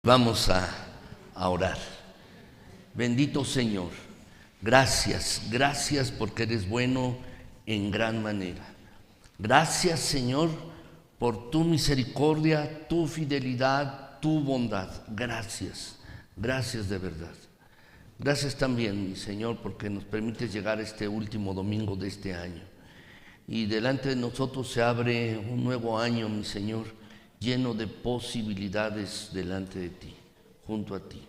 Vamos a orar. Bendito Señor, gracias porque eres bueno en gran manera. Gracias, Señor, por tu misericordia, tu fidelidad, tu bondad. Gracias de verdad. Gracias también, mi Señor, porque nos permites llegar a este último domingo de este año. Y delante de nosotros se abre un nuevo año, mi Señor, lleno de posibilidades delante de ti, junto a ti.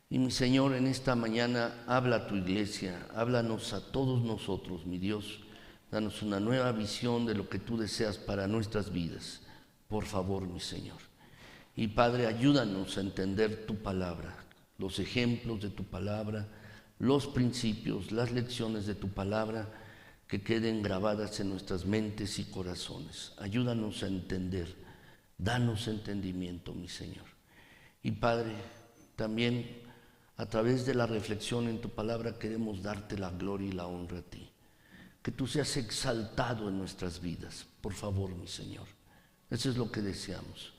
Y mi Señor, en esta mañana habla a tu iglesia, háblanos a todos nosotros, mi Dios. Danos una nueva visión de lo que tú deseas para nuestras vidas. Por favor, mi Señor. Y Padre, ayúdanos a entender tu palabra, los ejemplos de tu palabra, los principios, las lecciones de tu palabra, que queden grabadas en nuestras mentes y corazones. Ayúdanos a entender, danos entendimiento, mi Señor. Y Padre, también a través de la reflexión en tu palabra queremos darte la gloria y la honra a ti. Que tú seas exaltado en nuestras vidas, por favor, mi Señor. Eso es lo que deseamos.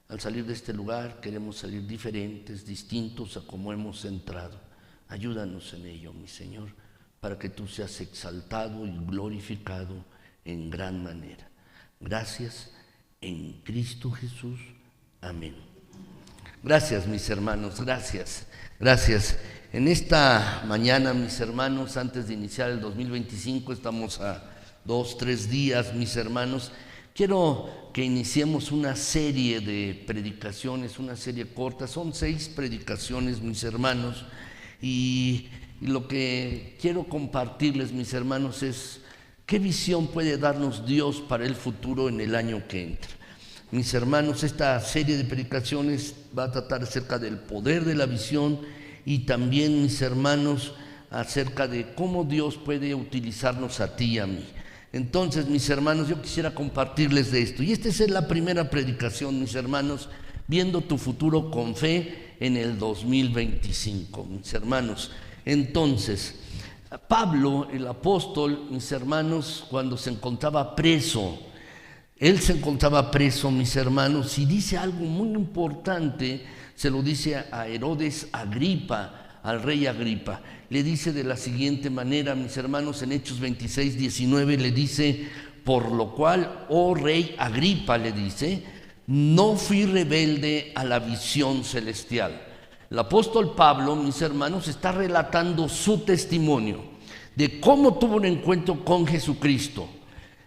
Al salir de este lugar queremos salir diferentes, distintos a como hemos entrado. Ayúdanos en ello, mi Señor, para que tú seas exaltado y glorificado en gran manera. Gracias en Cristo Jesús. Amén. Gracias, mis hermanos, gracias. En esta mañana, mis hermanos, antes de iniciar el 2025, estamos a 2-3 días, mis hermanos. Quiero que iniciemos una serie de predicaciones, una serie corta. Son 6 predicaciones, mis hermanos. Y lo que quiero compartirles, mis hermanos, es qué visión puede darnos Dios para el futuro en el año que entra. Mis hermanos, esta serie de predicaciones va a tratar acerca del poder de la visión y también, mis hermanos, acerca de cómo Dios puede utilizarnos a ti y a mí. Entonces, mis hermanos, yo quisiera compartirles de esto. Y esta es la primera predicación, mis hermanos, viendo tu futuro con fe en el 2025, mis hermanos. Entonces, Pablo, el apóstol, mis hermanos, cuando se encontraba preso, él se encontraba preso, mis hermanos, y dice algo muy importante. Se lo dice a Herodes Agripa, al rey Agripa. Le dice de la siguiente manera, mis hermanos, en Hechos 26:19, le dice: por lo cual, oh rey Agripa, le dice, no fui rebelde a la visión celestial. El apóstol Pablo, mis hermanos, está relatando su testimonio de cómo tuvo un encuentro con Jesucristo.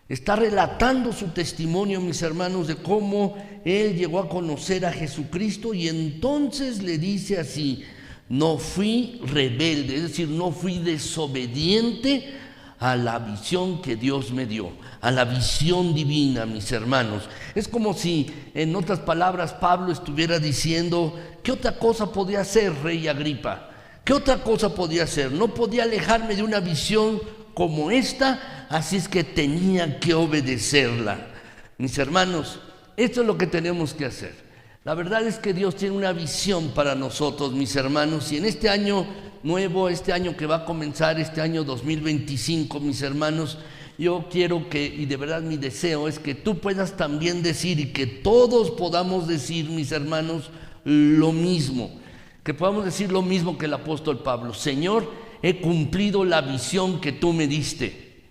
Está relatando su testimonio, mis hermanos, de cómo él llegó a conocer a Jesucristo, y entonces le dice así: no fui rebelde, es decir, no fui desobediente a la visión que Dios me dio, a la visión divina, mis hermanos. Es como si, en otras palabras, Pablo estuviera diciendo: ¿qué otra cosa podía hacer, rey Agripa? ¿Qué otra cosa podía hacer? No podía alejarme de una visión como esta, así es que tenía que obedecerla. Mis hermanos, esto es lo que tenemos que hacer. La verdad es que Dios tiene una visión para nosotros, mis hermanos, y en este año nuevo, este año que va a comenzar, este año 2025, mis hermanos, yo quiero que, y de verdad mi deseo es que tú puedas también decir, y que todos podamos decir, mis hermanos, lo mismo, que podamos decir lo mismo que el apóstol Pablo: Señor, he cumplido la visión que tú me diste.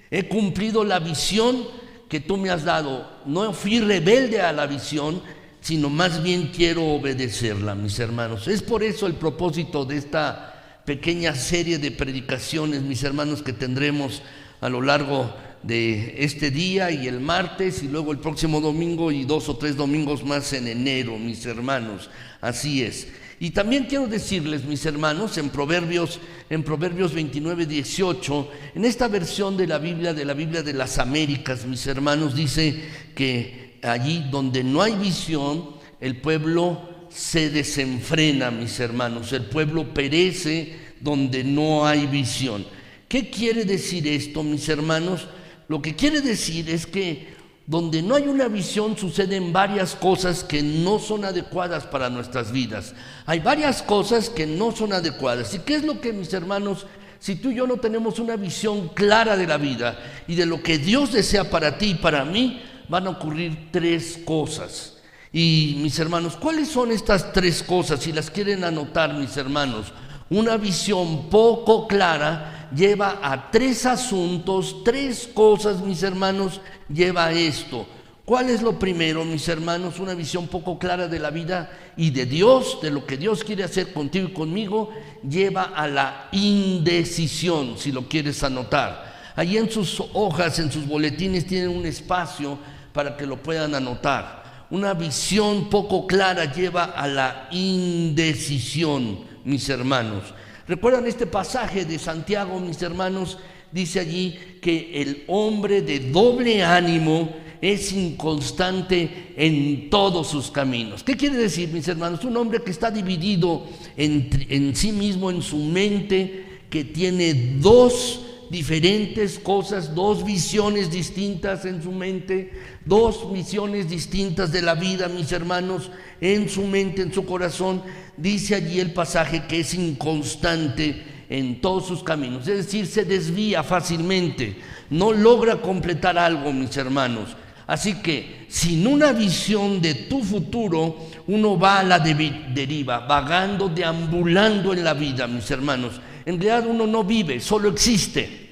He cumplido la visión que tú me has dado. No fui rebelde a la visión, sino más bien quiero obedecerla, mis hermanos. Es por eso el propósito de esta pequeña serie de predicaciones, mis hermanos, que tendremos a lo largo de este día y el martes, y luego el próximo domingo y 2 o 3 domingos más en enero, mis hermanos. Así es. Y también quiero decirles, mis hermanos, en Proverbios 29:18, en esta versión de la Biblia de las Américas, mis hermanos, dice que allí donde no hay visión, el pueblo se desenfrena, mis hermanos. El pueblo perece donde no hay visión. ¿Qué quiere decir esto, mis hermanos? Lo que quiere decir es que donde no hay una visión suceden varias cosas que no son adecuadas para nuestras vidas. Hay varias cosas que no son adecuadas. ¿Y qué es lo que, mis hermanos, si tú y yo no tenemos una visión clara de la vida y de lo que Dios desea para ti y para mí, van a ocurrir 3 cosas? Y mis hermanos, ¿cuáles son estas tres cosas? Si las quieren anotar, mis hermanos, una visión poco clara lleva a tres asuntos, tres cosas, mis hermanos, lleva a esto. ¿Cuál es lo primero, mis hermanos? Una visión poco clara de la vida y de Dios, de lo que Dios quiere hacer contigo y conmigo, lleva a la indecisión, si lo quieres anotar. Allí en sus hojas, en sus boletines, tienen un espacio para que lo puedan anotar. Una visión poco clara lleva a la indecisión, mis hermanos. ¿Recuerdan este pasaje de Santiago, mis hermanos? Dice allí que el hombre de doble ánimo es inconstante en todos sus caminos. ¿Qué quiere decir, mis hermanos? Un hombre que está dividido en sí mismo, en su mente, que tiene dos diferentes cosas, dos visiones distintas en su mente, dos visiones distintas de la vida, mis hermanos, en su mente, en su corazón. Dice allí el pasaje que es inconstante en todos sus caminos, es decir, se desvía fácilmente, no logra completar algo, mis hermanos. Así que sin una visión de tu futuro, uno va a la deriva, vagando, deambulando en la vida, mis hermanos. En realidad uno no vive, solo existe.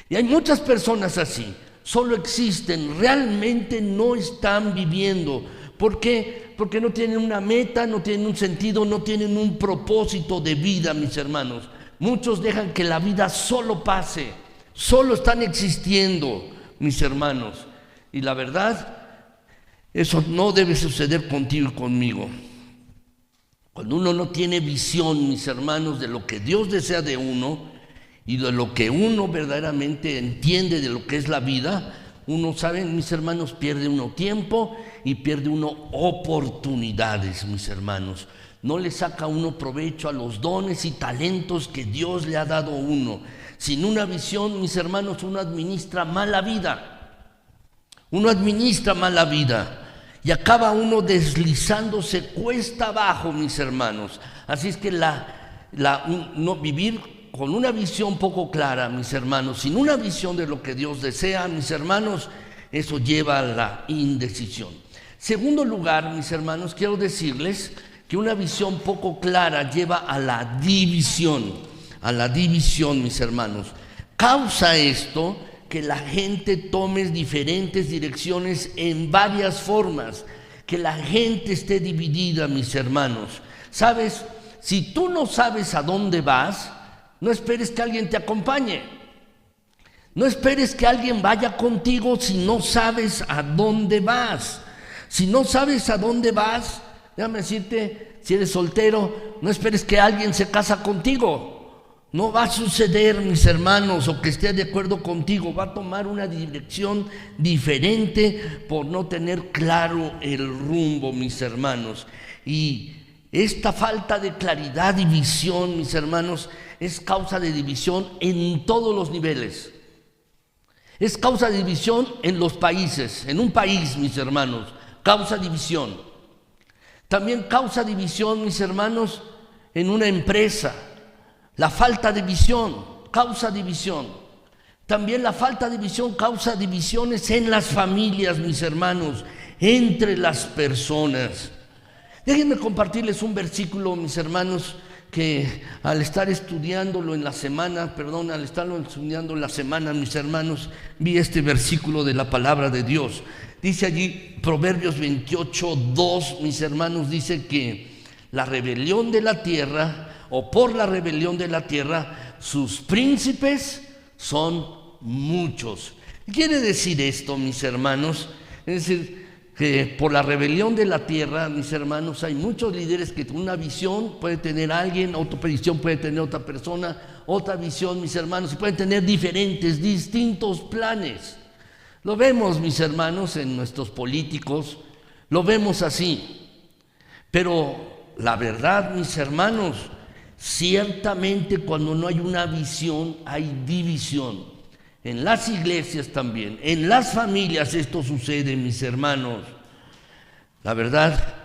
Y hay muchas personas así, solo existen, realmente no están viviendo. ¿Por qué? Porque no tienen una meta, no tienen un sentido, no tienen un propósito de vida, mis hermanos. Muchos dejan que la vida solo pase, solo están existiendo, mis hermanos. Y la verdad, eso no debe suceder contigo y conmigo. Cuando uno no tiene visión, mis hermanos, de lo que Dios desea de uno y de lo que uno verdaderamente entiende de lo que es la vida, uno, ¿saben, mis hermanos? Pierde uno tiempo y pierde uno oportunidades, mis hermanos. No le saca uno provecho a los dones y talentos que Dios le ha dado a uno. Sin una visión, mis hermanos, uno administra mal la vida. Uno administra mal la vida y acaba uno deslizándose cuesta abajo, mis hermanos. Así es que no vivir con una visión poco clara, mis hermanos, sin una visión de lo que Dios desea, mis hermanos, eso lleva a la indecisión. Segundo lugar, mis hermanos, quiero decirles que una visión poco clara lleva a la división, mis hermanos. Causa esto que la gente tome diferentes direcciones en varias formas, que la gente esté dividida, mis hermanos. ¿Sabes? Si tú no sabes a dónde vas, no esperes que alguien te acompañe. No esperes que alguien vaya contigo si no sabes a dónde vas. Si no sabes a dónde vas, déjame decirte, si eres soltero, no esperes que alguien se casa contigo. No va a suceder, mis hermanos, o que esté de acuerdo contigo. Va a tomar una dirección diferente por no tener claro el rumbo, mis hermanos. Y esta falta de claridad y visión, mis hermanos, es causa de división en todos los niveles. Es causa de división en los países. En un país, mis hermanos, causa división. También causa división, mis hermanos, en una empresa. La falta de visión causa división. También la falta de visión causa divisiones en las familias, mis hermanos, entre las personas. Déjenme compartirles un versículo, mis hermanos, que al estar estudiándolo en la semana, mis hermanos, vi este versículo de la palabra de Dios. Dice allí, Proverbios 28:2, mis hermanos, dice que la rebelión de la tierra, o por la rebelión de la tierra, sus príncipes son muchos. ¿Qué quiere decir esto, mis hermanos? Es decir, que por la rebelión de la tierra, mis hermanos, hay muchos líderes que una visión puede tener alguien, otra visión puede tener otra persona, otra visión, mis hermanos, y pueden tener distintos planes. Lo vemos, mis hermanos, en nuestros políticos, lo vemos así. Pero la verdad, mis hermanos, ciertamente cuando no hay una visión, hay división. En las iglesias también, en las familias esto sucede, mis hermanos. La verdad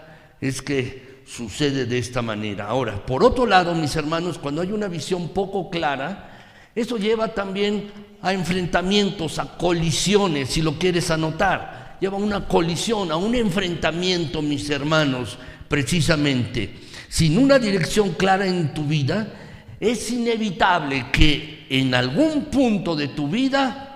es que sucede de esta manera. Ahora, por otro lado, mis hermanos, cuando hay una visión poco clara, eso lleva también a enfrentamientos, a colisiones, si lo quieres anotar. lleva a una colisión, a un enfrentamiento, mis hermanos, precisamente. Sin una dirección clara en tu vida, es inevitable que en algún punto de tu vida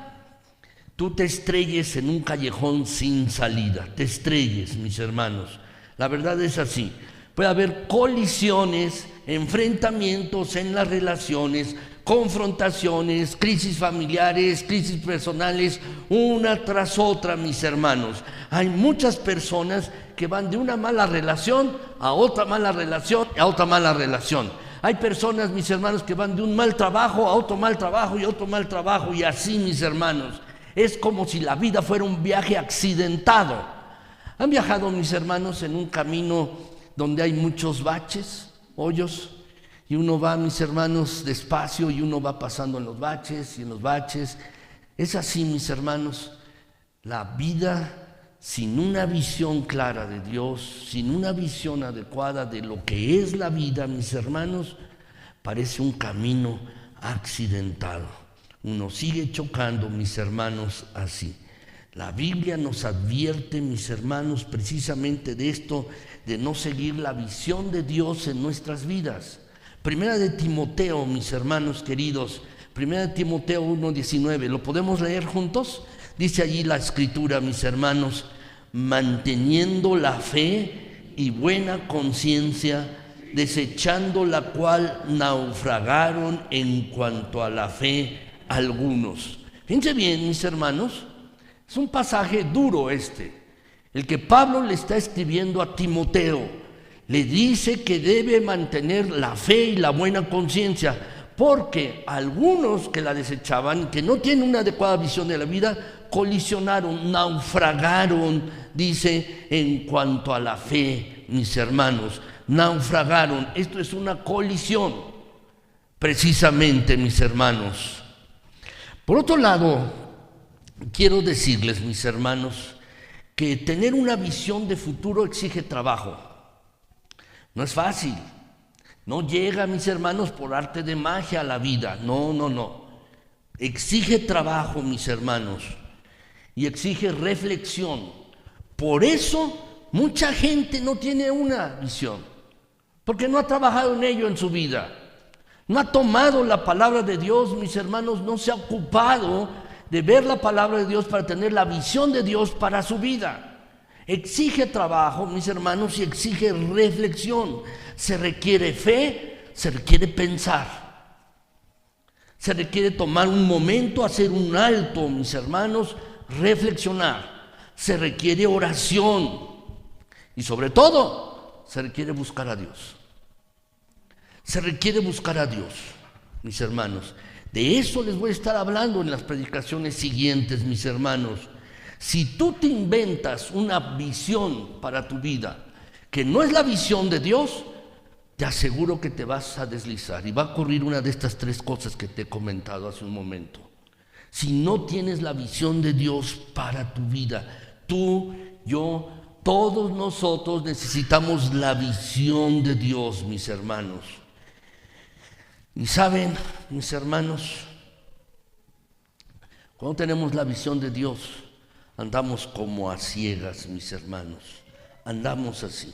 tú te estrelles en un callejón sin salida, te estrelles, mis hermanos. La verdad es así. Puede haber colisiones, enfrentamientos en las relaciones, confrontaciones, crisis familiares, crisis personales, una tras otra, mis hermanos. Hay muchas personas que van de una mala relación a otra mala relación, a otra mala relación. Hay personas, mis hermanos, que van de un mal trabajo a otro mal trabajo y otro mal trabajo, y así, mis hermanos. Es como si la vida fuera un viaje accidentado. ¿Han viajado, mis hermanos, en un camino donde hay muchos baches, hoyos? Y uno va, mis hermanos, despacio, y uno va pasando en los baches y en los baches. Es así, mis hermanos, la vida sin una visión clara de Dios, sin una visión adecuada de lo que es la vida, mis hermanos, parece un camino accidentado. Uno sigue chocando, mis hermanos, así. La Biblia nos advierte, mis hermanos, precisamente de esto, de no seguir la visión de Dios en nuestras vidas. Primera de Timoteo, mis hermanos queridos, Primera de Timoteo 1:19, ¿lo podemos leer juntos? Dice allí la Escritura, mis hermanos: manteniendo la fe y buena conciencia, desechando la cual naufragaron en cuanto a la fe algunos. Fíjense bien, mis hermanos, es un pasaje duro el que Pablo le está escribiendo a Timoteo. Le dice que debe mantener la fe y la buena conciencia, porque algunos que la desechaban, que no tienen una adecuada visión de la vida, colisionaron, naufragaron, dice, en cuanto a la fe, mis hermanos, naufragaron. Esto es una colisión, precisamente, mis hermanos. Por otro lado, quiero decirles, mis hermanos, que tener una visión de futuro exige trabajo. No es fácil. No llega, mis hermanos, por arte de magia a la vida. No. Exige trabajo, mis hermanos, y exige reflexión. Por eso mucha gente no tiene una visión, porque no ha trabajado en ello en su vida. No ha tomado la palabra de Dios, mis hermanos, no se ha ocupado de ver la palabra de Dios para tener la visión de Dios para su vida. Exige trabajo, mis hermanos, y exige reflexión. Se requiere fe, se requiere pensar. Se requiere tomar un momento, hacer un alto, mis hermanos, reflexionar. Se requiere oración. Y sobre todo, se requiere buscar a Dios. Se requiere buscar a Dios, mis hermanos. De eso les voy a estar hablando en las predicaciones siguientes, mis hermanos. Si tú te inventas una visión para tu vida que no es la visión de Dios, te aseguro que te vas a deslizar y va a ocurrir una de estas tres cosas que te he comentado hace un momento. Si no tienes la visión de Dios para tu vida, tú, yo, todos nosotros necesitamos la visión de Dios, mis hermanos. Y saben, mis hermanos, cuando tenemos la visión de Dios, andamos como a ciegas, mis hermanos. Andamos así.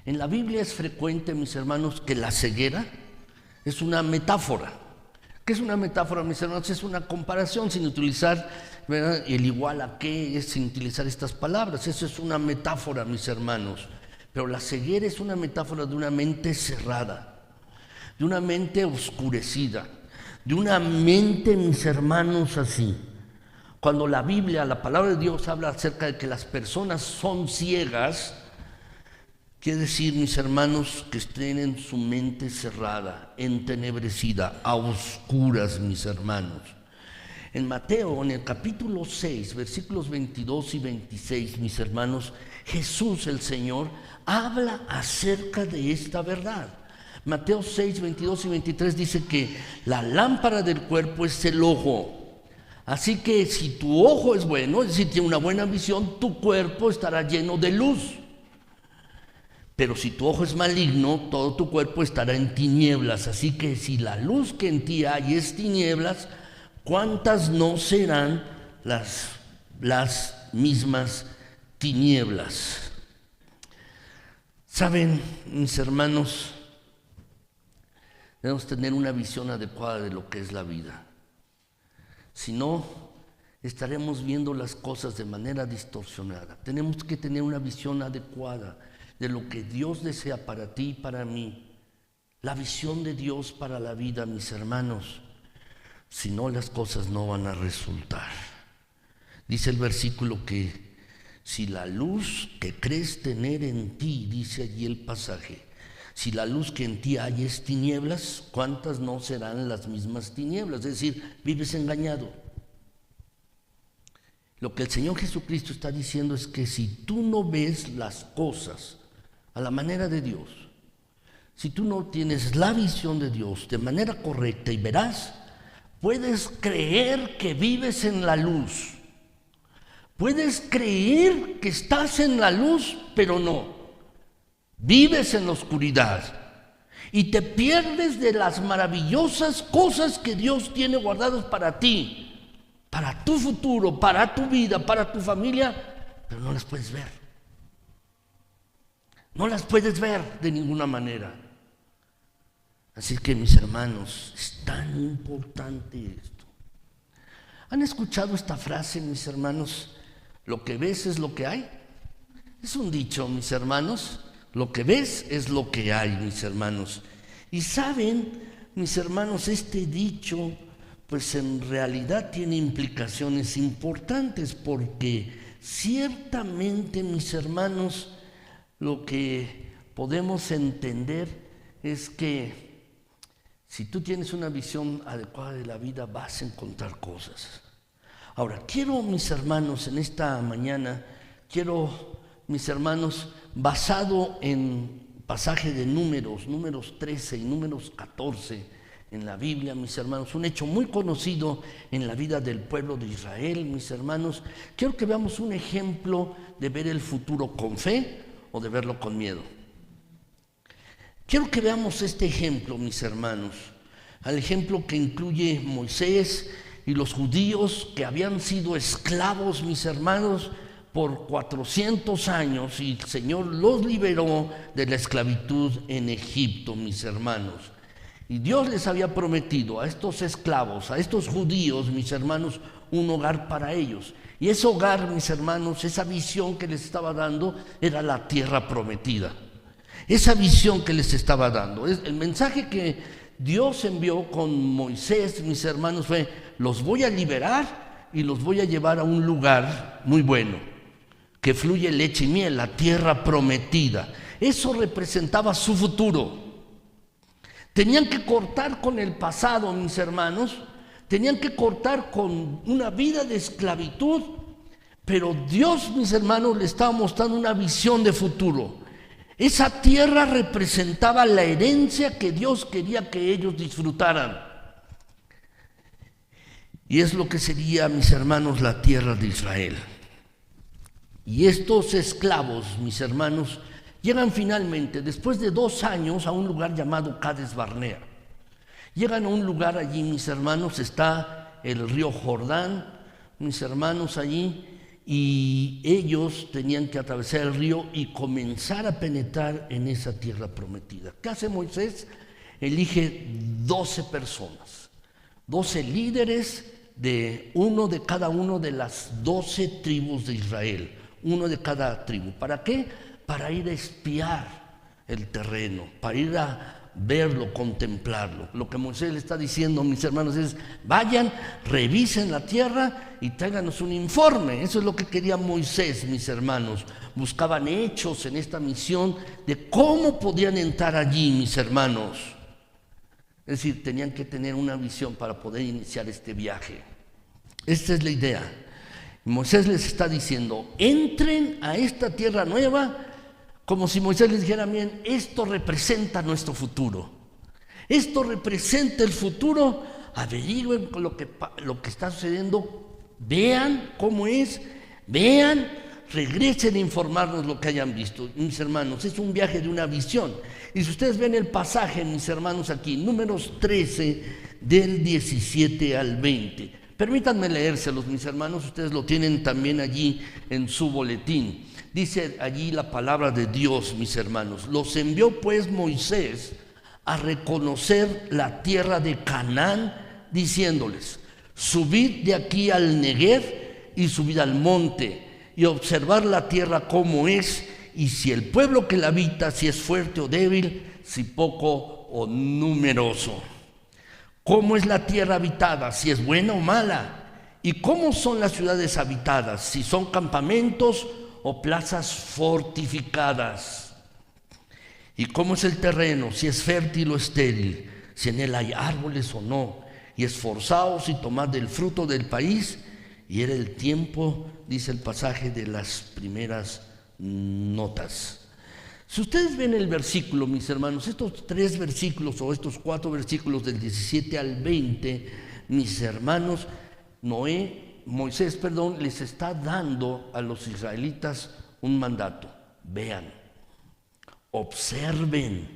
En la Biblia es frecuente, mis hermanos, que la ceguera es una metáfora. ¿Qué es una metáfora, mis hermanos? Es una comparación sin utilizar, ¿verdad?, el igual a qué, es sin utilizar estas palabras. Eso es una metáfora, mis hermanos. Pero la ceguera es una metáfora de una mente cerrada, de una mente oscurecida, de una mente, mis hermanos, así. Cuando la Biblia, la palabra de Dios, habla acerca de que las personas son ciegas, quiere decir, mis hermanos, que estén en su mente cerrada, entenebrecida, a oscuras, mis hermanos. En Mateo, en el capítulo 6, versículos 22 y 26, mis hermanos, Jesús el Señor habla acerca de esta verdad. Mateo 6, 22 y 23 dice que la lámpara del cuerpo es el ojo. Así que si tu ojo es bueno, es decir, tiene una buena visión, tu cuerpo estará lleno de luz. Pero si tu ojo es maligno, todo tu cuerpo estará en tinieblas. Así que si la luz que en ti hay es tinieblas, ¿cuántas no serán las mismas tinieblas. Saben, mis hermanos, debemos tener una visión adecuada de lo que es la vida. Si no, estaremos viendo las cosas de manera distorsionada. Tenemos que tener una visión adecuada de lo que Dios desea para ti y para mí. La visión de Dios para la vida, mis hermanos. Si no, las cosas no van a resultar. Dice el versículo que si la luz que crees tener en ti, dice allí el pasaje, si la luz que en ti hay es tinieblas, ¿cuántas no serán las mismas tinieblas? Es decir, vives engañado. Lo que el Señor Jesucristo está diciendo es que si tú no ves las cosas a la manera de Dios, si tú no tienes la visión de Dios de manera correcta y verás, puedes creer que vives en la luz. Puedes creer que estás en la luz, pero no. Vives en la oscuridad y te pierdes de las maravillosas cosas que Dios tiene guardadas para ti, para tu futuro, para tu vida, para tu familia, pero no las puedes ver. No las puedes ver de ninguna manera. Así que, mis hermanos, es tan importante esto. ¿Han escuchado esta frase, mis hermanos? Lo que ves es lo que hay. Es un dicho, mis hermanos. Lo que ves es lo que hay, mis hermanos. Y saben, mis hermanos, este dicho, pues en realidad tiene implicaciones importantes, porque ciertamente, mis hermanos, lo que podemos entender es que si tú tienes una visión adecuada de la vida, vas a encontrar cosas. Ahora, quiero, mis hermanos, en esta mañana, mis hermanos, basado en pasaje de números 13 y números 14 en la Biblia, mis hermanos, un hecho muy conocido en la vida del pueblo de Israel, mis hermanos, quiero que veamos un ejemplo de ver el futuro con fe o de verlo con miedo. Quiero que veamos este ejemplo, mis hermanos, al ejemplo que incluye Moisés y los judíos que habían sido esclavos, mis hermanos, por 400 años, y el Señor los liberó de la esclavitud en Egipto, mis hermanos. Y Dios les había prometido a estos esclavos, a estos judíos, mis hermanos, un hogar para ellos. Y ese hogar, mis hermanos, esa visión que les estaba dando era la tierra prometida. Esa visión que les estaba dando. El mensaje que Dios envió con Moisés, mis hermanos, fue: los voy a liberar y los voy a llevar a un lugar muy bueno, que fluye leche y miel, la tierra prometida. Eso representaba su futuro. Tenían que cortar con el pasado, mis hermanos, tenían que cortar con una vida de esclavitud, pero Dios, mis hermanos, le estaba mostrando una visión de futuro. Esa tierra representaba la herencia que Dios quería que ellos disfrutaran. Y es lo que sería, mis hermanos, la tierra de Israel. Y estos esclavos, mis hermanos, llegan finalmente, después de 2 años, a un lugar llamado Cades Barnea. Llegan a un lugar allí, mis hermanos, está el río Jordán, mis hermanos, allí, y ellos tenían que atravesar el río y comenzar a penetrar en esa tierra prometida. ¿Qué hace Moisés? Elige 12 personas, 12 líderes, uno de cada uno de las 12 tribus de Israel, uno de cada tribu. ¿Para qué? Para ir a espiar el terreno, para ir a verlo, contemplarlo. Lo que Moisés le está diciendo, mis hermanos, es: vayan, revisen la tierra y tráiganos un informe. Eso es lo que quería Moisés, mis hermanos. Buscaban hechos en esta misión de cómo podían entrar allí, mis hermanos. Es decir, tenían que tener una visión para poder iniciar este viaje. Esta es la idea. Moisés les está diciendo: entren a esta tierra nueva, como si Moisés les dijera: bien, esto representa nuestro futuro. Esto representa el futuro. Averigüen lo que está sucediendo. Vean cómo es. Vean, regresen a informarnos lo que hayan visto. Mis hermanos, es un viaje de una visión. Y si ustedes ven el pasaje, mis hermanos, aquí, números 13, del 17 al 20. Permítanme leérselos, mis hermanos, ustedes lo tienen también allí en su boletín. Dice allí la palabra de Dios, mis hermanos. Los envió pues Moisés a reconocer la tierra de Canaán, diciéndoles: subid de aquí al Negev y subid al monte y observar la tierra cómo es, y si el pueblo que la habita, si es fuerte o débil, si poco o numeroso. ¿Cómo es la tierra habitada? Si es buena o mala. ¿Y cómo son las ciudades habitadas? Si son campamentos o plazas fortificadas. ¿Y cómo es el terreno? Si es fértil o estéril. Si en él hay árboles o no. Y esforzaos y tomad del fruto del país. Y era el tiempo, dice el pasaje, de las primeras notas. Si ustedes ven el versículo, mis hermanos, estos 3 versículos o estos 4 versículos del 17 al 20, mis hermanos, Moisés, les está dando a los israelitas un mandato. Vean, observen.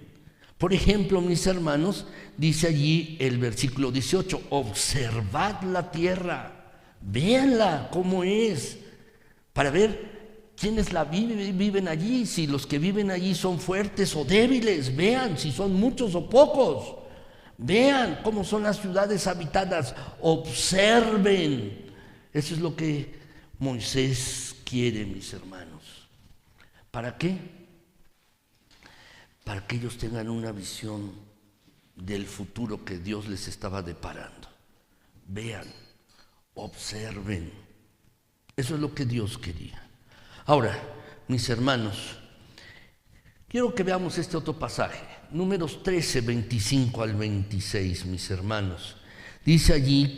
Por ejemplo, mis hermanos, dice allí el versículo 18, observad la tierra, véanla cómo es, para ver ¿quiénes la viven allí? Si los que viven allí son fuertes o débiles, vean si son muchos o pocos. Vean cómo son las ciudades habitadas, observen. Eso es lo que Moisés quiere, mis hermanos. ¿Para qué? Para que ellos tengan una visión del futuro que Dios les estaba deparando. Vean, observen. Eso es lo que Dios quería. Ahora, mis hermanos, quiero que veamos este otro pasaje, Números 13, 25 al 26, mis hermanos. Dice allí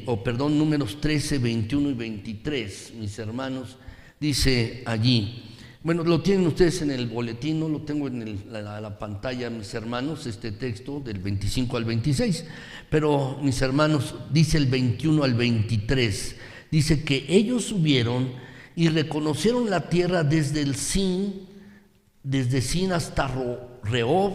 Números 13, 21 y 23, mis hermanos, dice allí, bueno, lo tienen ustedes en el boletín, no lo tengo en la pantalla, mis hermanos, este texto del 25 al 26, pero mis hermanos, dice el 21 al 23, dice que ellos subieron y reconocieron la tierra desde Sin hasta Rehob,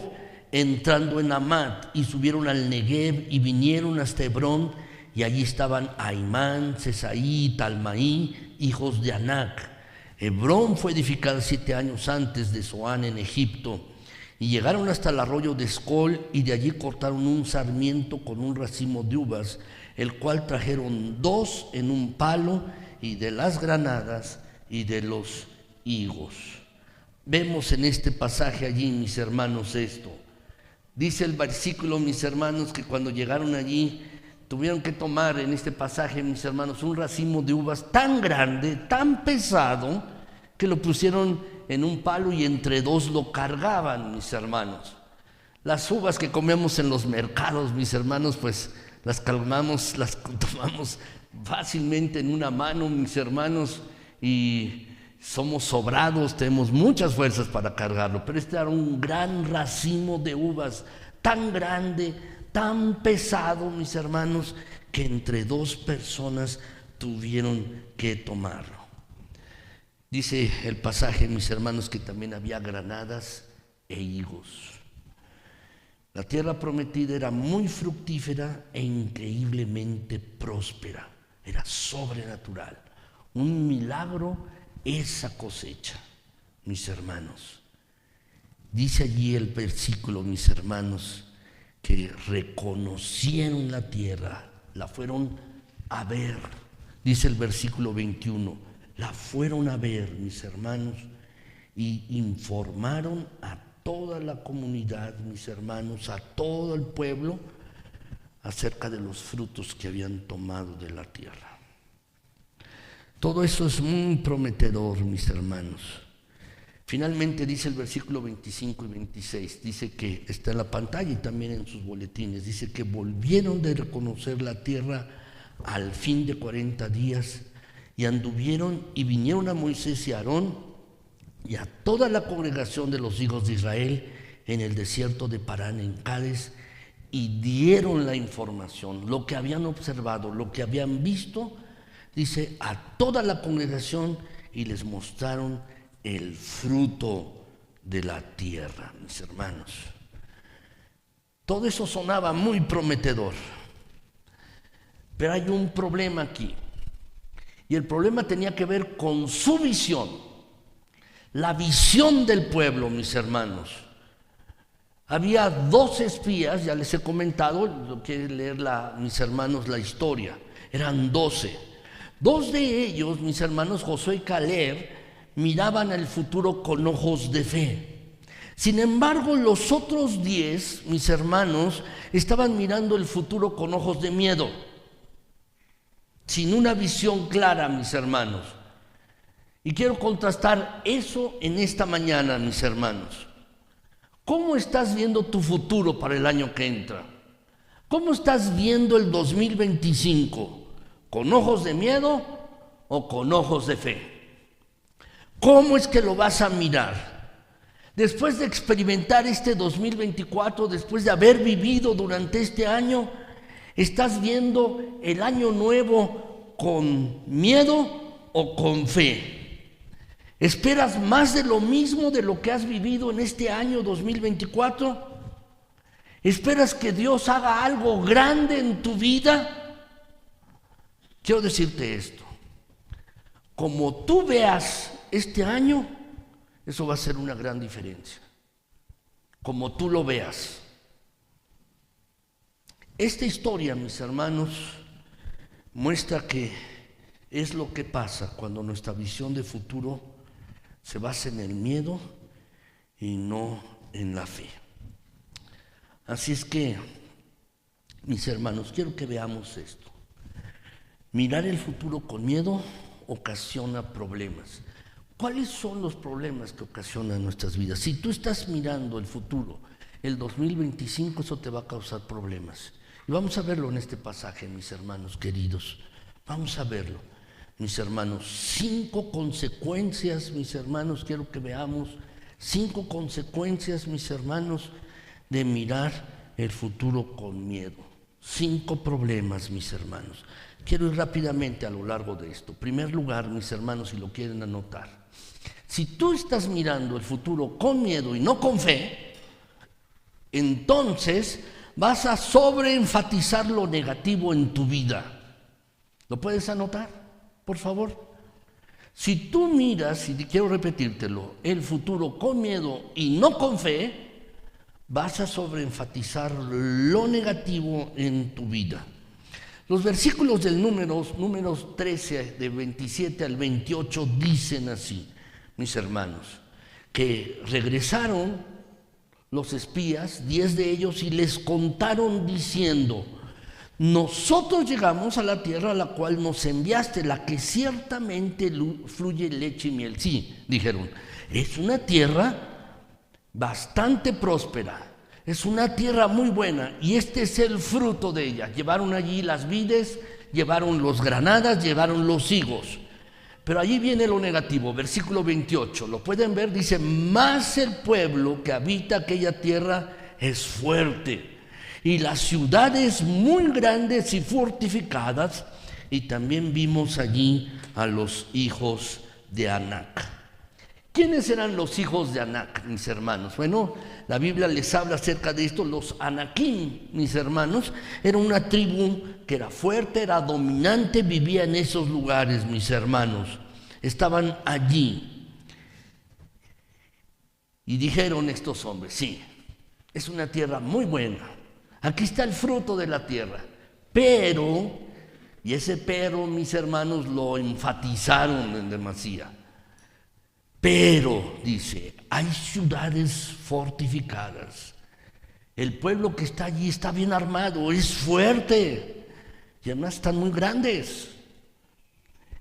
entrando en Amat, y subieron al Negev y vinieron hasta Hebrón, y allí estaban Aimán, Sesaí y Talmaí, hijos de Anac. Hebrón fue edificada 7 años antes de Zoán en Egipto, y llegaron hasta el arroyo de Escol, y de allí cortaron un sarmiento con un racimo de uvas, el cual trajeron 2 en un palo, y de las granadas y de los higos. Vemos en este pasaje allí, mis hermanos, esto. Dice el versículo, mis hermanos, que cuando llegaron allí, tuvieron que tomar en este pasaje, mis hermanos, un racimo de uvas tan grande, tan pesado, que lo pusieron en un palo y entre 2 lo cargaban, mis hermanos. Las uvas que comemos en los mercados, mis hermanos, pues las tomamos fácilmente en una mano, mis hermanos, y somos sobrados, tenemos muchas fuerzas para cargarlo, pero este era un gran racimo de uvas, tan grande, tan pesado, mis hermanos, que entre 2 personas tuvieron que tomarlo. Dice el pasaje, mis hermanos, que también había granadas e higos. La tierra prometida era muy fructífera e increíblemente próspera. Era sobrenatural. Un milagro esa cosecha, mis hermanos. Dice allí el versículo, mis hermanos, que reconocieron la tierra, la fueron a ver. Dice el versículo 21, la fueron a ver, mis hermanos, y informaron a toda la comunidad, mis hermanos, a todo el pueblo, acerca de los frutos que habían tomado de la tierra. Todo eso es muy prometedor, mis hermanos. Finalmente dice el versículo 25 y 26, dice que está en la pantalla y también en sus boletines, dice que volvieron de reconocer la tierra al fin de 40 días y anduvieron y vinieron a Moisés y a Aarón y a toda la congregación de los hijos de Israel en el desierto de Parán en Cádiz, y dieron la información, lo que habían observado, lo que habían visto, dice, a toda la congregación, y les mostraron el fruto de la tierra, mis hermanos. Todo eso sonaba muy prometedor, Pero hay un problema aquí. Y el problema tenía que ver con su visión. La visión del pueblo, mis hermanos. Había 12 espías, ya les he comentado, lo que leer mis hermanos la historia. Eran 12. Dos de ellos, mis hermanos Josué y Caleb, miraban el futuro con ojos de fe. Sin embargo, los otros 10, mis hermanos, estaban mirando el futuro con ojos de miedo, sin una visión clara, mis hermanos. Y quiero contrastar eso en esta mañana, mis hermanos. ¿Cómo estás viendo tu futuro para el año que entra? ¿Cómo estás viendo el 2025? ¿Con ojos de miedo o con ojos de fe? ¿Cómo es que lo vas a mirar? Después de experimentar este 2024, después de haber vivido durante este año, ¿estás viendo el año nuevo con miedo o con fe? ¿Esperas más de lo mismo de lo que has vivido en este año 2024? ¿Esperas que Dios haga algo grande en tu vida? Quiero decirte esto. Como tú veas este año, eso va a ser una gran diferencia. Como tú lo veas. Esta historia, mis hermanos, muestra que es lo que pasa cuando nuestra visión de futuro se basa en el miedo y no en la fe. Así es que, mis hermanos, quiero que veamos esto. Mirar el futuro con miedo ocasiona problemas. ¿Cuáles son los problemas que ocasionan nuestras vidas? Si tú estás mirando el futuro, el 2025, eso te va a causar problemas. Y vamos a verlo en este pasaje, mis hermanos queridos. Vamos a verlo, mis hermanos. 5 consecuencias, mis hermanos, quiero que veamos. 5 consecuencias, mis hermanos, de mirar el futuro con miedo. 5 problemas, mis hermanos. Quiero ir rápidamente a lo largo de esto. En primer lugar, mis hermanos, si lo quieren anotar, si tú estás mirando el futuro con miedo y no con fe, entonces vas a sobreenfatizar lo negativo en tu vida. ¿Lo puedes anotar, por favor? Si tú miras, y quiero repetírtelo, el futuro con miedo y no con fe, vas a sobreenfatizar lo negativo en tu vida. Los versículos del números 13, de 27 al 28, dicen así, mis hermanos, que regresaron los espías, 10 de ellos, y les contaron diciendo: nosotros llegamos a la tierra a la cual nos enviaste, la que ciertamente fluye leche y miel. Sí, dijeron, es una tierra bastante próspera, es una tierra muy buena, y este es el fruto de ella. Llevaron allí las vides, llevaron los granadas, llevaron los higos. Pero allí viene lo negativo, versículo 28, lo pueden ver, dice: mas el pueblo que habita aquella tierra es fuerte, y las ciudades muy grandes y fortificadas, y también vimos allí a los hijos de Anac. ¿Quiénes eran los hijos de Anac, mis hermanos? Bueno, la Biblia les habla acerca de esto. Los Anakim, mis hermanos, era una tribu que era fuerte, era dominante, vivía en esos lugares, mis hermanos. Estaban allí. Y dijeron estos hombres: sí, es una tierra muy buena. Aquí está el fruto de la tierra. Pero, y ese pero, mis hermanos, lo enfatizaron en demasía. Pero, dice, hay ciudades fortificadas. El pueblo que está allí está bien armado, es fuerte. Y además están muy grandes.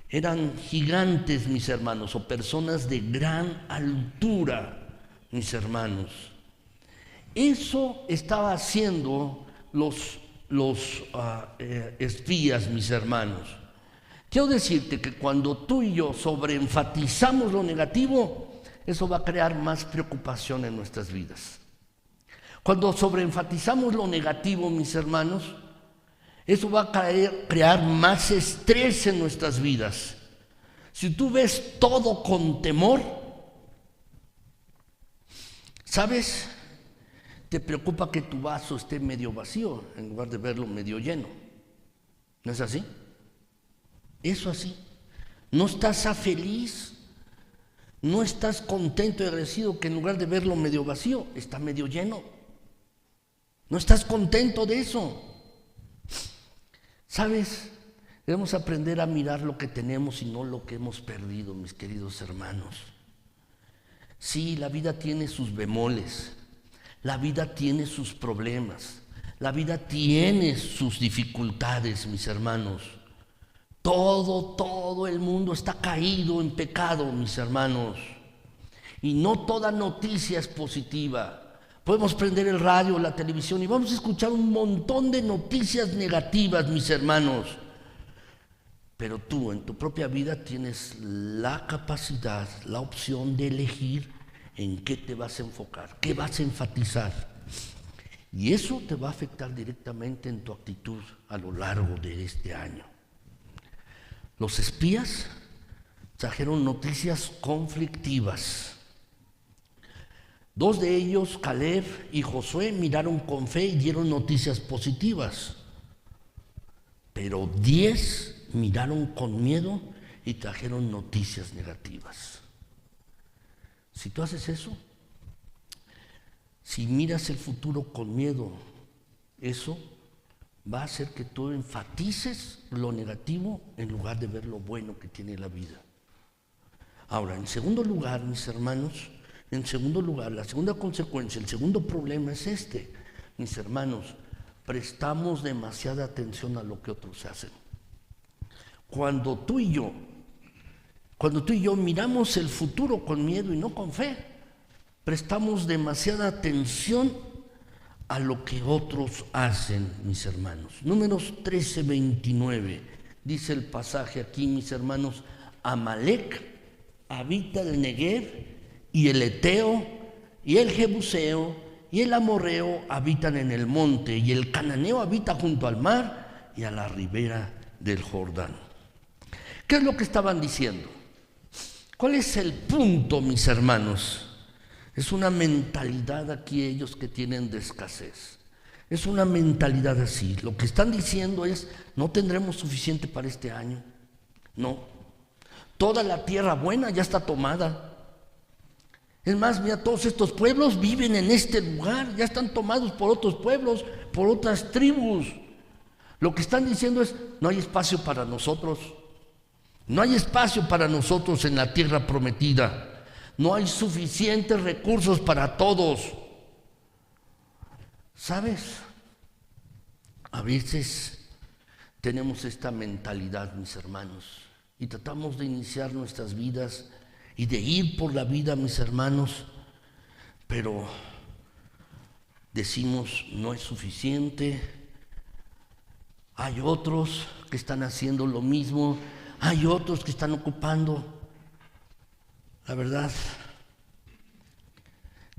Eran gigantes, mis hermanos, o personas de gran altura, mis hermanos. Eso estaba haciendo los espías, mis hermanos. Quiero decirte que cuando tú y yo sobreenfatizamos lo negativo, eso va a crear más preocupación en nuestras vidas. Cuando sobreenfatizamos lo negativo, mis hermanos, eso va a crear más estrés en nuestras vidas. Si tú ves todo con temor, ¿sabes? Te preocupa que tu vaso esté medio vacío en lugar de verlo medio lleno. ¿No es así? Eso así. No estás feliz, no estás contento y agradecido que en lugar de verlo medio vacío, está medio lleno. No estás contento de eso. ¿Sabes? Debemos aprender a mirar lo que tenemos y no lo que hemos perdido, mis queridos hermanos. Sí, la vida tiene sus bemoles, la vida tiene sus problemas, la vida tiene sus dificultades, mis hermanos. Todo el mundo está caído en pecado, mis hermanos. Y no toda noticia es positiva. Podemos prender el radio, la televisión y vamos a escuchar un montón de noticias negativas, mis hermanos. Pero tú en tu propia vida tienes la capacidad, la opción de elegir en qué te vas a enfocar, qué vas a enfatizar. Y eso te va a afectar directamente en tu actitud a lo largo de este año. Los espías trajeron noticias conflictivas. 2 de ellos, Caleb y Josué, miraron con fe y dieron noticias positivas. Pero 10 miraron con miedo y trajeron noticias negativas. Si tú haces eso, si miras el futuro con miedo, eso va a hacer que tú enfatices lo negativo en lugar de ver lo bueno que tiene la vida. Ahora, en segundo lugar, mis hermanos, la segunda consecuencia, el segundo problema es este, mis hermanos, prestamos demasiada atención a lo que otros hacen. Cuando tú y yo miramos el futuro con miedo y no con fe, prestamos demasiada atención a lo que otros hacen, mis hermanos. Números 13:29, dice el pasaje aquí, mis hermanos: Amalec habita el Negev, y el Eteo, y el Jebuseo, y el Amorreo habitan en el monte, y el Cananeo habita junto al mar y a la ribera del Jordán. ¿Qué es lo que estaban diciendo? ¿Cuál es el punto, mis hermanos? Es una mentalidad aquí ellos que tienen de escasez. Es una mentalidad así. Lo que están diciendo es: no tendremos suficiente para este año. No. Toda la tierra buena ya está tomada. Es más, mira, todos estos pueblos viven en este lugar, ya están tomados por otros pueblos, por otras tribus. Lo que están diciendo es: no hay espacio para nosotros. No hay espacio para nosotros en la tierra prometida. No hay suficientes recursos para todos. ¿Sabes? A veces tenemos esta mentalidad, mis hermanos, y tratamos de iniciar nuestras vidas y de ir por la vida, mis hermanos, pero decimos: no es suficiente. Hay otros que están haciendo lo mismo, hay otros que están ocupando. La verdad,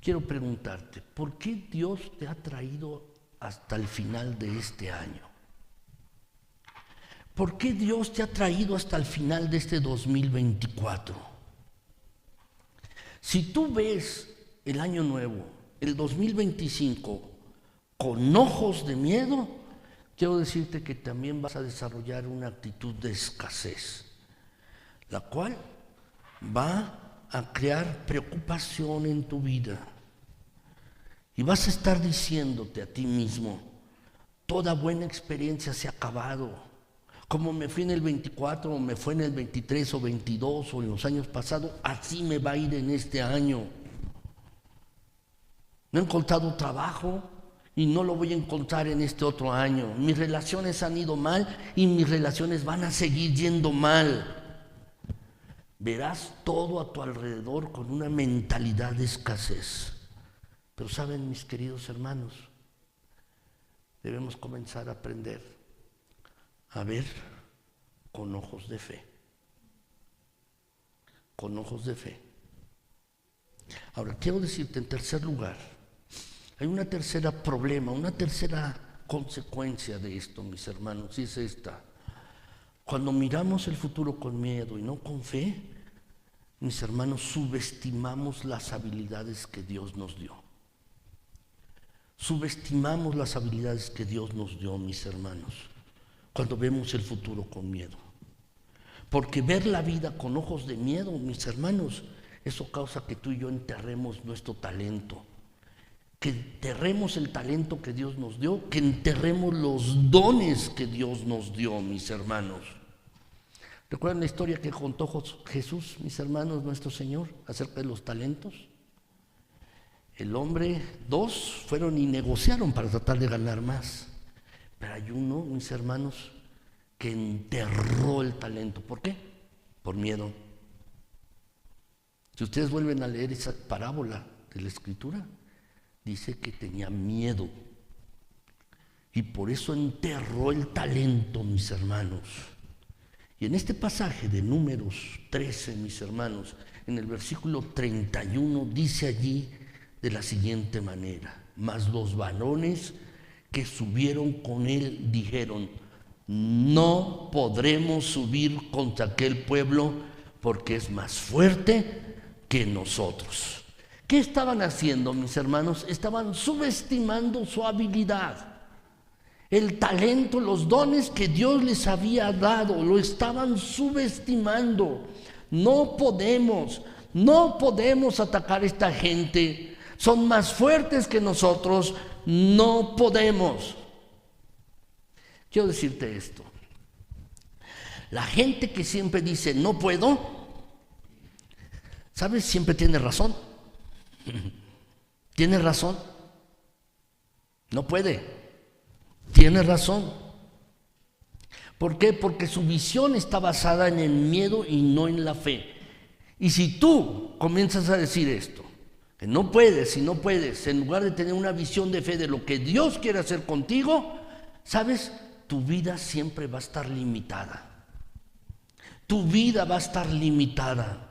quiero preguntarte, ¿por qué Dios te ha traído hasta el final de este año? ¿Por qué Dios te ha traído hasta el final de este 2024? Si tú ves el año nuevo, el 2025, con ojos de miedo, quiero decirte que también vas a desarrollar una actitud de escasez, la cual va a crear preocupación en tu vida. Y vas a estar diciéndote a ti mismo: toda buena experiencia se ha acabado. Como me fui en el 24, o me fue en el 23 o 22 o en los años pasados, así me va a ir en este año. No he encontrado trabajo y no lo voy a encontrar en este otro año. Mis relaciones han ido mal y mis relaciones van a seguir yendo mal. Verás todo a tu alrededor con una mentalidad de escasez. Pero saben, mis queridos hermanos, debemos comenzar a aprender a ver con ojos de fe. Con ojos de fe. Ahora, quiero decirte, en tercer lugar, hay una tercera problema, una tercera consecuencia de esto, mis hermanos, y es esta. Cuando miramos el futuro con miedo y no con fe, mis hermanos, subestimamos las habilidades que Dios nos dio. Subestimamos las habilidades que Dios nos dio, mis hermanos. cuando vemos el futuro con miedo. Porque ver la vida con ojos de miedo, mis hermanos, eso causa que tú y yo enterremos nuestro talento, que enterremos el talento que Dios nos dio, que enterremos los dones que Dios nos dio, mis hermanos. ¿Recuerdan la historia que contó Jesús, mis hermanos, nuestro Señor, acerca de los talentos? El hombre, 2 fueron y negociaron para tratar de ganar más, pero hay uno, mis hermanos, que enterró el talento. ¿Por qué? Por miedo. Si ustedes vuelven a leer esa parábola de la Escritura, dice que tenía miedo y por eso enterró el talento, mis hermanos. Y en este pasaje de Números 13, mis hermanos, en el versículo 31, dice allí de la siguiente manera: mas los varones que subieron con él dijeron: no podremos subir contra aquel pueblo porque es más fuerte que nosotros. ¿Qué estaban haciendo, mis hermanos? Estaban subestimando su habilidad, el talento, los dones que Dios les había dado, lo estaban subestimando. No podemos atacar a esta gente, son más fuertes que nosotros, no podemos. Quiero decirte esto: la gente que siempre dice no puedo, ¿sabes? Siempre tiene razón. Tiene razón. No puede. Tiene razón. ¿Por qué? Porque su visión está basada en el miedo y no en la fe. Y si tú comienzas a decir esto, que no puedes y no puedes, en lugar de tener una visión de fe de lo que Dios quiere hacer contigo, ¿sabes? Tu vida siempre va a estar limitada. Tu vida va a estar limitada.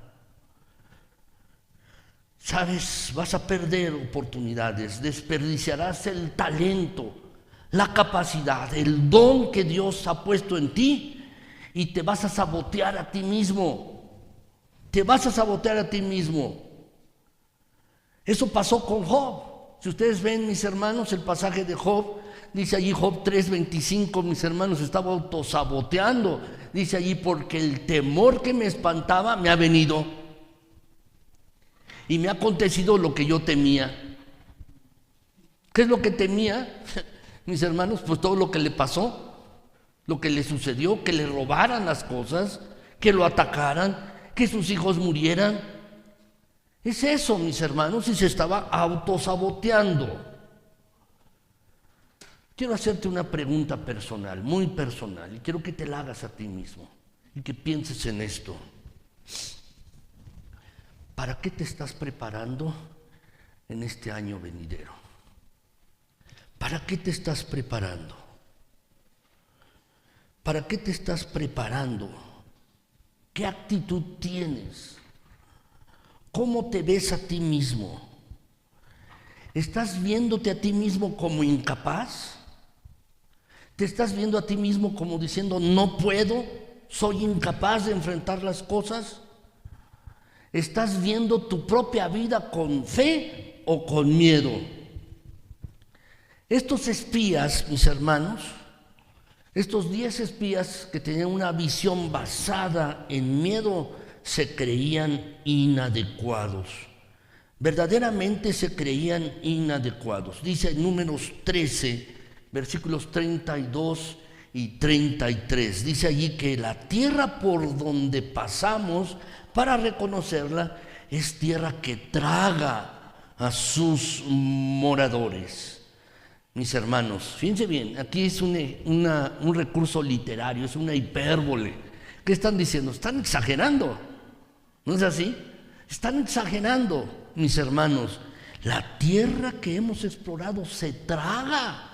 ¿Sabes? Vas a perder oportunidades, desperdiciarás el talento, la capacidad, el don que Dios ha puesto en ti y te vas a sabotear a ti mismo. Te vas a sabotear a ti mismo. Eso pasó con Job. Si ustedes ven, mis hermanos, el pasaje de Job, dice allí Job 3:25, mis hermanos, estaba autosaboteando. Dice allí: porque el temor que me espantaba me ha venido y me ha acontecido lo que yo temía. ¿Qué es lo que temía, mis hermanos? Pues todo lo que le pasó, lo que le sucedió, que le robaran las cosas, que lo atacaran, que sus hijos murieran. Es eso, mis hermanos, y se estaba autosaboteando. Quiero hacerte una pregunta personal, muy personal, y quiero que te la hagas a ti mismo y que pienses en esto. ¿Para qué te estás preparando en este año venidero? ¿Para qué te estás preparando? ¿Para qué te estás preparando? ¿Qué actitud tienes? ¿Cómo te ves a ti mismo? ¿Estás viéndote a ti mismo como incapaz? ¿Te estás viendo a ti mismo como diciendo no puedo, soy incapaz de enfrentar las cosas? ¿Estás viendo tu propia vida con fe o con miedo? Estos espías, mis hermanos, estos 10 espías que tenían una visión basada en miedo, se creían inadecuados. Verdaderamente se creían inadecuados. Dice en Números 13, versículos 32 y 33. Dice allí que la tierra por donde pasamos para reconocerla es tierra que traga a sus moradores. Mis hermanos, fíjense bien, aquí es un recurso literario, es una hipérbole. ¿Qué están diciendo? Están exagerando. ¿No es así? Están exagerando, mis hermanos. La tierra que hemos explorado se traga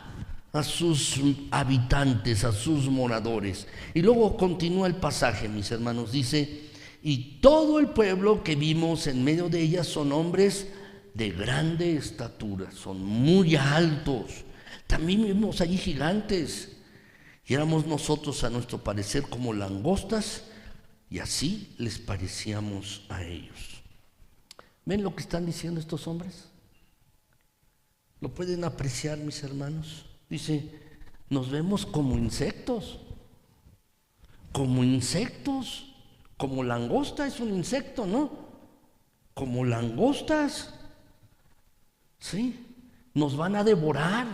a sus habitantes, a sus moradores. Y luego continúa el pasaje, mis hermanos, dice: y todo el pueblo que vimos en medio de ella son hombres de grande estatura, son muy altos. También vimos allí gigantes, y éramos nosotros a nuestro parecer como langostas, y así les parecíamos a ellos. ¿Ven lo que están diciendo estos hombres? ¿Lo pueden apreciar, mis hermanos? Dice: nos vemos como insectos, como insectos, como langosta es un insecto, ¿no? Como langostas, ¿sí? Nos van a devorar,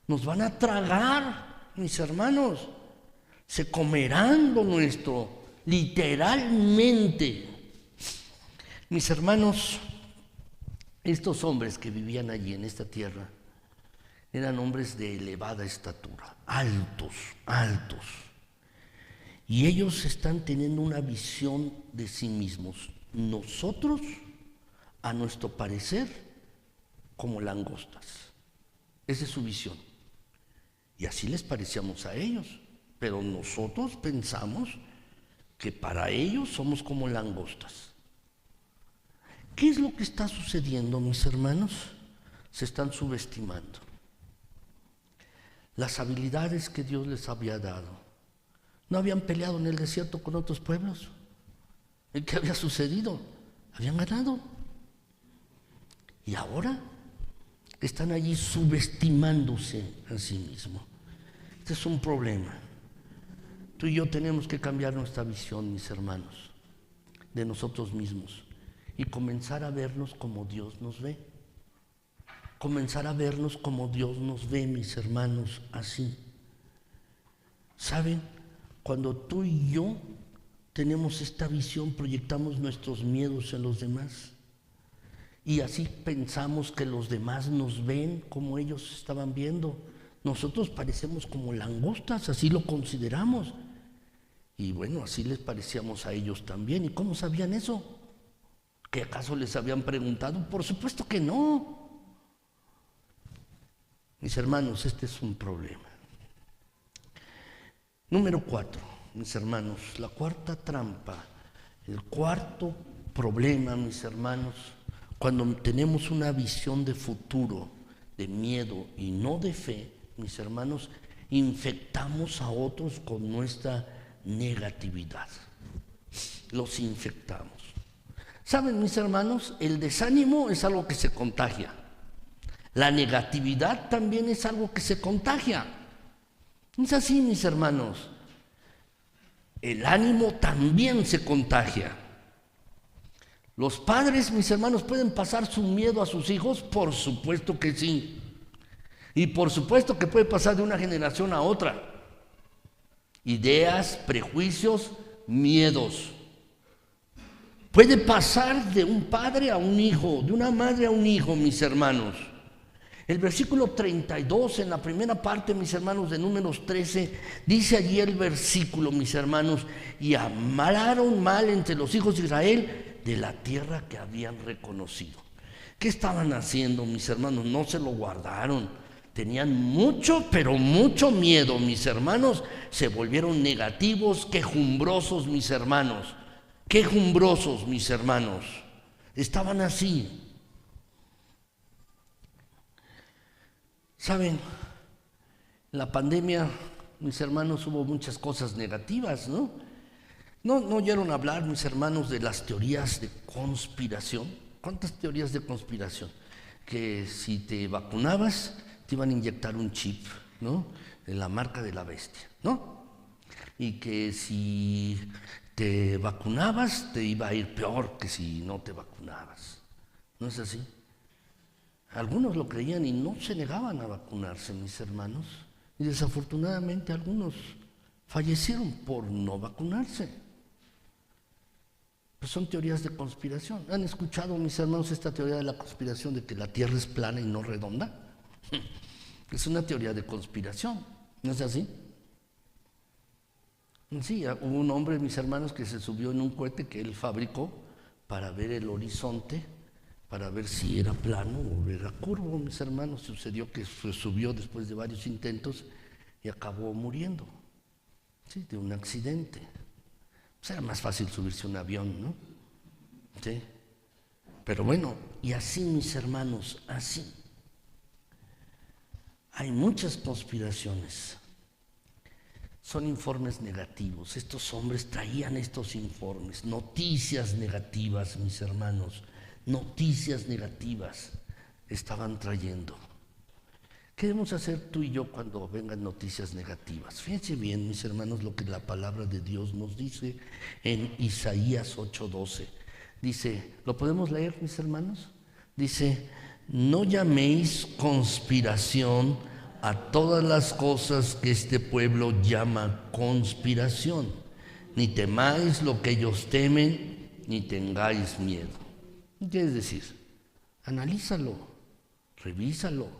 nos van a tragar, mis hermanos. Se comerán lo nuestro, literalmente. Mis hermanos, estos hombres que vivían allí en esta tierra eran hombres de elevada estatura, altos, altos. Y ellos están teniendo una visión de sí mismos. Nosotros, a nuestro parecer, como langostas. Esa es su visión. Y así les parecíamos a ellos. Pero nosotros pensamos que para ellos somos como langostas. ¿Qué es lo que está sucediendo, mis hermanos? Se están subestimando las habilidades que Dios les había dado. ¿No habían peleado en el desierto con otros pueblos? ¿Qué había sucedido? Habían ganado. Y ahora están allí subestimándose a sí mismos. Este es un problema. Tú y yo tenemos que cambiar nuestra visión, mis hermanos, de nosotros mismos y comenzar a vernos como Dios nos ve. Comenzar a vernos como Dios nos ve, mis hermanos, así. ¿Saben? Cuando tú y yo tenemos esta visión, proyectamos nuestros miedos en los demás. Y así pensamos que los demás nos ven como ellos estaban viendo. Nosotros parecemos como langostas, así lo consideramos. Y bueno, así les parecíamos a ellos también. ¿Y cómo sabían eso? ¿Que acaso les habían preguntado? Por supuesto que no. Mis hermanos, este es un problema. Número 4, mis hermanos, la cuarta trampa, el cuarto problema, mis hermanos, cuando tenemos una visión de futuro, de miedo y no de fe, mis hermanos, infectamos a otros con nuestra negatividad. Los infectamos. ¿Saben, mis hermanos? El desánimo es algo que se contagia. La negatividad también es algo que se contagia. Es así, mis hermanos. El ánimo también se contagia. ¿Los padres, mis hermanos, pueden pasar su miedo a sus hijos? Por supuesto que sí. Y por supuesto que puede pasar de una generación a otra. Ideas, prejuicios, miedos. Puede pasar de un padre a un hijo, de una madre a un hijo, mis hermanos. El versículo 32, en la primera parte, mis hermanos, de Números 13, dice allí el versículo, mis hermanos, y hablaron mal entre los hijos de Israel de la tierra que habían reconocido. ¿Qué estaban haciendo, mis hermanos? No se lo guardaron. Tenían mucho, pero mucho miedo, mis hermanos. Se volvieron negativos, quejumbrosos, mis hermanos. Quejumbrosos, mis hermanos. Estaban así. Saben, en la pandemia, mis hermanos, hubo muchas cosas negativas, ¿no? ¿No oyeron hablar, mis hermanos, de las teorías de conspiración? ¿Cuántas teorías de conspiración? Que si te vacunabas, te iban a inyectar un chip, ¿no? En la marca de la bestia, ¿no? Y que si te vacunabas, te iba a ir peor que si no te vacunabas. ¿No es así? Algunos lo creían y no se negaban a vacunarse, mis hermanos. Y desafortunadamente algunos fallecieron por no vacunarse. Pues son teorías de conspiración. ¿Han escuchado, mis hermanos, esta teoría de la conspiración de que la Tierra es plana y no redonda? Es una teoría de conspiración, ¿no es así? Sí, hubo un hombre, mis hermanos, que se subió en un cohete que él fabricó para ver el horizonte, para ver si era plano o era curvo, mis hermanos. Sucedió que se subió después de varios intentos y acabó muriendo, ¿sí? De un accidente. Pues era más fácil subirse a un avión, ¿no? ¿Sí? Pero bueno, y así, mis hermanos, así. Hay muchas conspiraciones. Son informes negativos. Estos hombres traían estos informes, noticias negativas, mis hermanos. Noticias negativas estaban trayendo. ¿Qué debemos hacer tú y yo cuando vengan noticias negativas? Fíjense bien, mis hermanos, lo que la palabra de Dios nos dice en Isaías 8:12. Dice, ¿lo podemos leer, mis hermanos? Dice, no llaméis conspiración a todas las cosas que este pueblo llama conspiración, ni temáis lo que ellos temen, ni tengáis miedo. ¿Qué es decir? Analízalo, revísalo,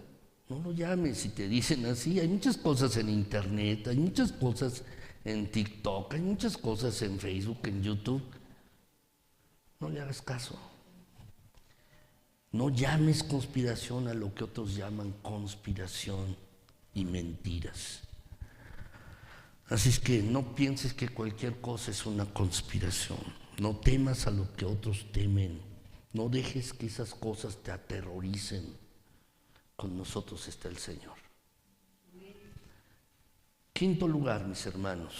no lo llames. Si te dicen así, hay muchas cosas en internet, hay muchas cosas en TikTok, hay muchas cosas en Facebook, en YouTube. No le hagas caso. No llames conspiración a lo que otros llaman conspiración y mentiras. Así es que no pienses que cualquier cosa es una conspiración. No temas a lo que otros temen. No dejes que esas cosas te aterroricen. Con nosotros está el Señor. Quinto lugar, mis hermanos.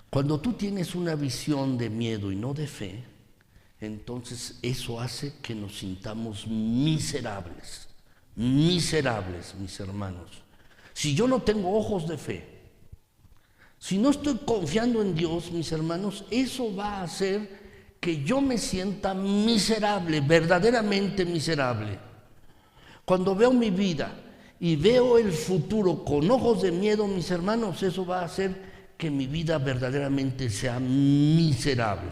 Cuando tú tienes una visión de miedo y no de fe, entonces eso hace que nos sintamos miserables. Miserables, mis hermanos. Si yo no tengo ojos de fe, si no estoy confiando en Dios, mis hermanos, eso va a hacer que yo me sienta miserable, verdaderamente miserable. Cuando veo mi vida y veo el futuro con ojos de miedo, mis hermanos, eso va a hacer que mi vida verdaderamente sea miserable.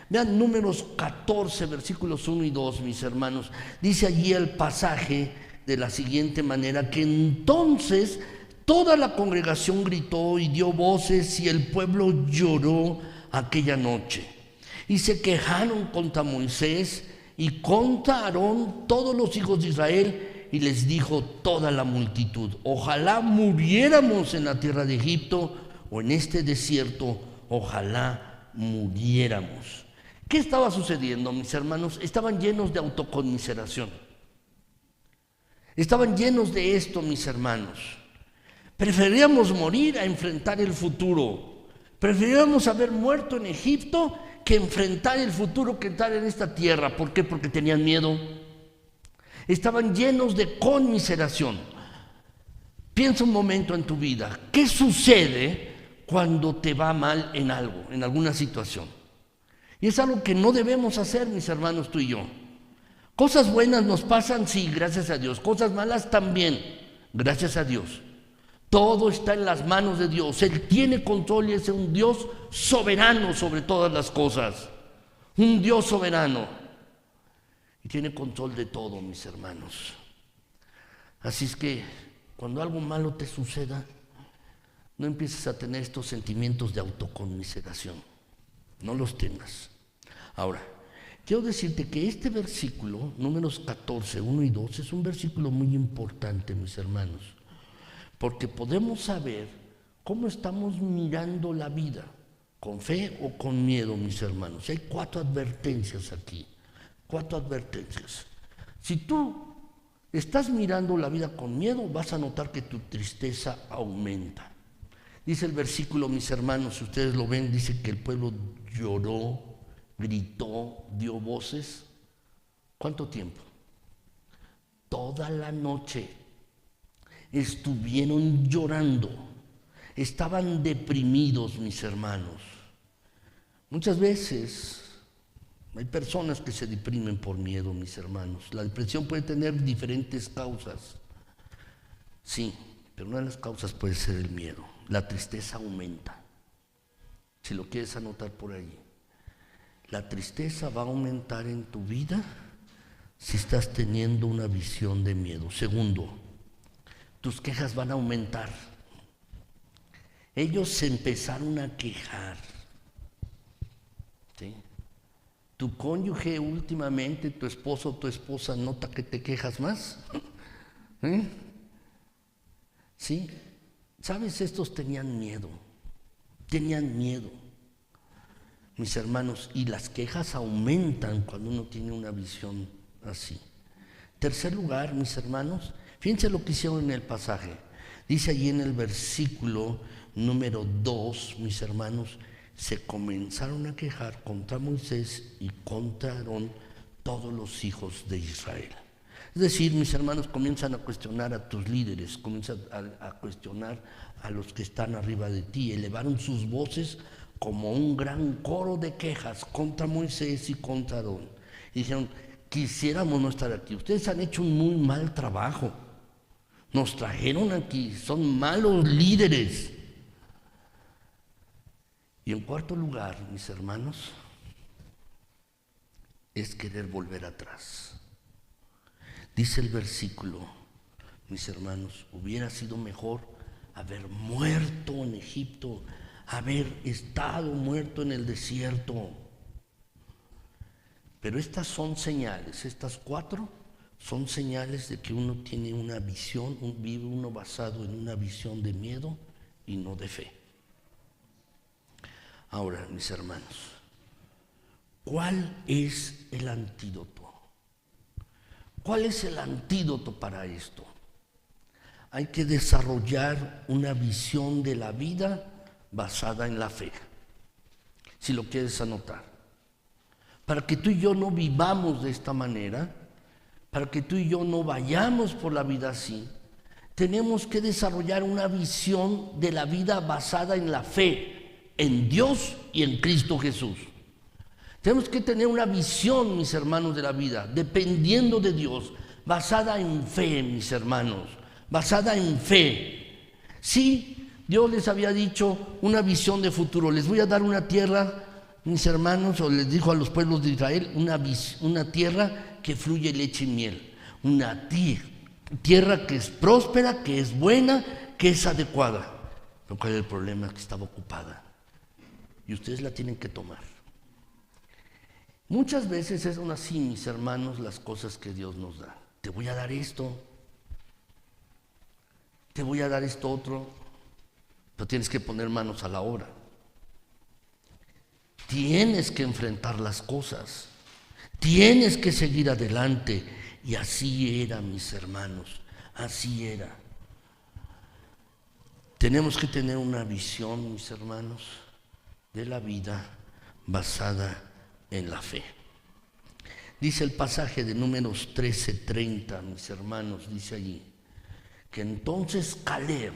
Vean Números 14, versículos 1 y 2, mis hermanos. Dice allí el pasaje de la siguiente manera, que entonces toda la congregación gritó y dio voces y el pueblo lloró aquella noche. Y se quejaron contra Moisés y contra Aarón todos los hijos de Israel, y les dijo toda la multitud: ojalá muriéramos en la tierra de Egipto o en este desierto, ojalá muriéramos. ¿Qué estaba sucediendo, mis hermanos? Estaban llenos de autoconmiseración. Estaban llenos de esto, mis hermanos. Preferíamos morir a enfrentar el futuro. Preferíamos haber muerto en Egipto que enfrentar el futuro, que estar en esta tierra. ¿Por qué? Porque tenían miedo. Estaban llenos de conmiseración. Piensa un momento en tu vida. ¿Qué sucede cuando te va mal en algo, en alguna situación? Y es algo que no debemos hacer, mis hermanos, tú y yo. Cosas buenas nos pasan, sí, gracias a Dios. Cosas malas también, gracias a Dios. Todo está en las manos de Dios. Él tiene control y es un Dios soberano sobre todas las cosas. Un Dios soberano. Y tiene control de todo, mis hermanos. Así es que cuando algo malo te suceda, no empieces a tener estos sentimientos de autoconmiseración. No los tengas. Ahora, quiero decirte que este versículo, Números 14, 1 y 2, es un versículo muy importante, mis hermanos, porque podemos saber cómo estamos mirando la vida, con fe o con miedo, mis hermanos. Hay 4 advertencias aquí, 4 advertencias. Si tú estás mirando la vida con miedo, vas a notar que tu tristeza aumenta. Dice el versículo, mis hermanos, si ustedes lo ven, dice que el pueblo lloró, gritó, dio voces. ¿Cuánto tiempo? Toda la noche estuvieron llorando. Estaban deprimidos, mis hermanos. Muchas veces hay personas que se deprimen por miedo, mis hermanos. La depresión puede tener diferentes causas. Sí, pero una de las causas puede ser el miedo. La tristeza aumenta. Si lo quieres anotar por ahí, la tristeza va a aumentar en tu vida si estás teniendo una visión de miedo. Segundo, tus quejas van a aumentar. Ellos se empezaron a quejar. ¿Sí? Tu cónyuge últimamente, tu esposo o tu esposa, nota que te quejas más. ¿Sí? ¿Sabes? Estos tenían miedo, mis hermanos, y las quejas aumentan cuando uno tiene una visión así. Tercer lugar, mis hermanos, fíjense lo que hicieron en el pasaje. Dice allí en el versículo número 2, mis hermanos, se comenzaron a quejar contra Moisés y contra Aarón todos los hijos de Israel. Es decir, mis hermanos, comienzan a cuestionar a tus líderes, comienzan a cuestionar a los que están arriba de ti. Elevaron sus voces como un gran coro de quejas contra Moisés y contra Aarón. Y dijeron, quisiéramos no estar aquí. Ustedes han hecho un muy mal trabajo. Nos trajeron aquí, son malos líderes. Y en cuarto lugar, mis hermanos, es querer volver atrás. Dice el versículo, mis hermanos, hubiera sido mejor haber muerto en Egipto, haber estado muerto en el desierto. Pero estas son señales, estas 4 son señales de que uno tiene una visión, vive uno basado en una visión de miedo y no de fe. Ahora, mis hermanos, ¿cuál es el antídoto? ¿Cuál es el antídoto para esto? Hay que desarrollar una visión de la vida basada en la fe. Si lo quieres anotar. Para que tú y yo no vivamos de esta manera, para que tú y yo no vayamos por la vida así, tenemos que desarrollar una visión de la vida basada en la fe, en Dios y en Cristo Jesús. Tenemos que tener una visión, mis hermanos, de la vida, dependiendo de Dios, basada en fe, mis hermanos, basada en fe. Sí, Dios les había dicho una visión de futuro. Les voy a dar una tierra, mis hermanos, o les dijo a los pueblos de Israel, una tierra que fluye leche y miel. Una tierra que es próspera, que es buena, que es adecuada. Pero ¿cuál es el problema? Que estaba ocupada. Y ustedes la tienen que tomar. Muchas veces son así, mis hermanos, las cosas que Dios nos da. Te voy a dar esto, te voy a dar esto otro, pero tienes que poner manos a la obra. Tienes que enfrentar las cosas, tienes que seguir adelante. Y así era, mis hermanos, así era. Tenemos que tener una visión, mis hermanos, de la vida basada en la fe. Dice el pasaje de Números 13:30, mis hermanos, dice allí, que entonces Caleb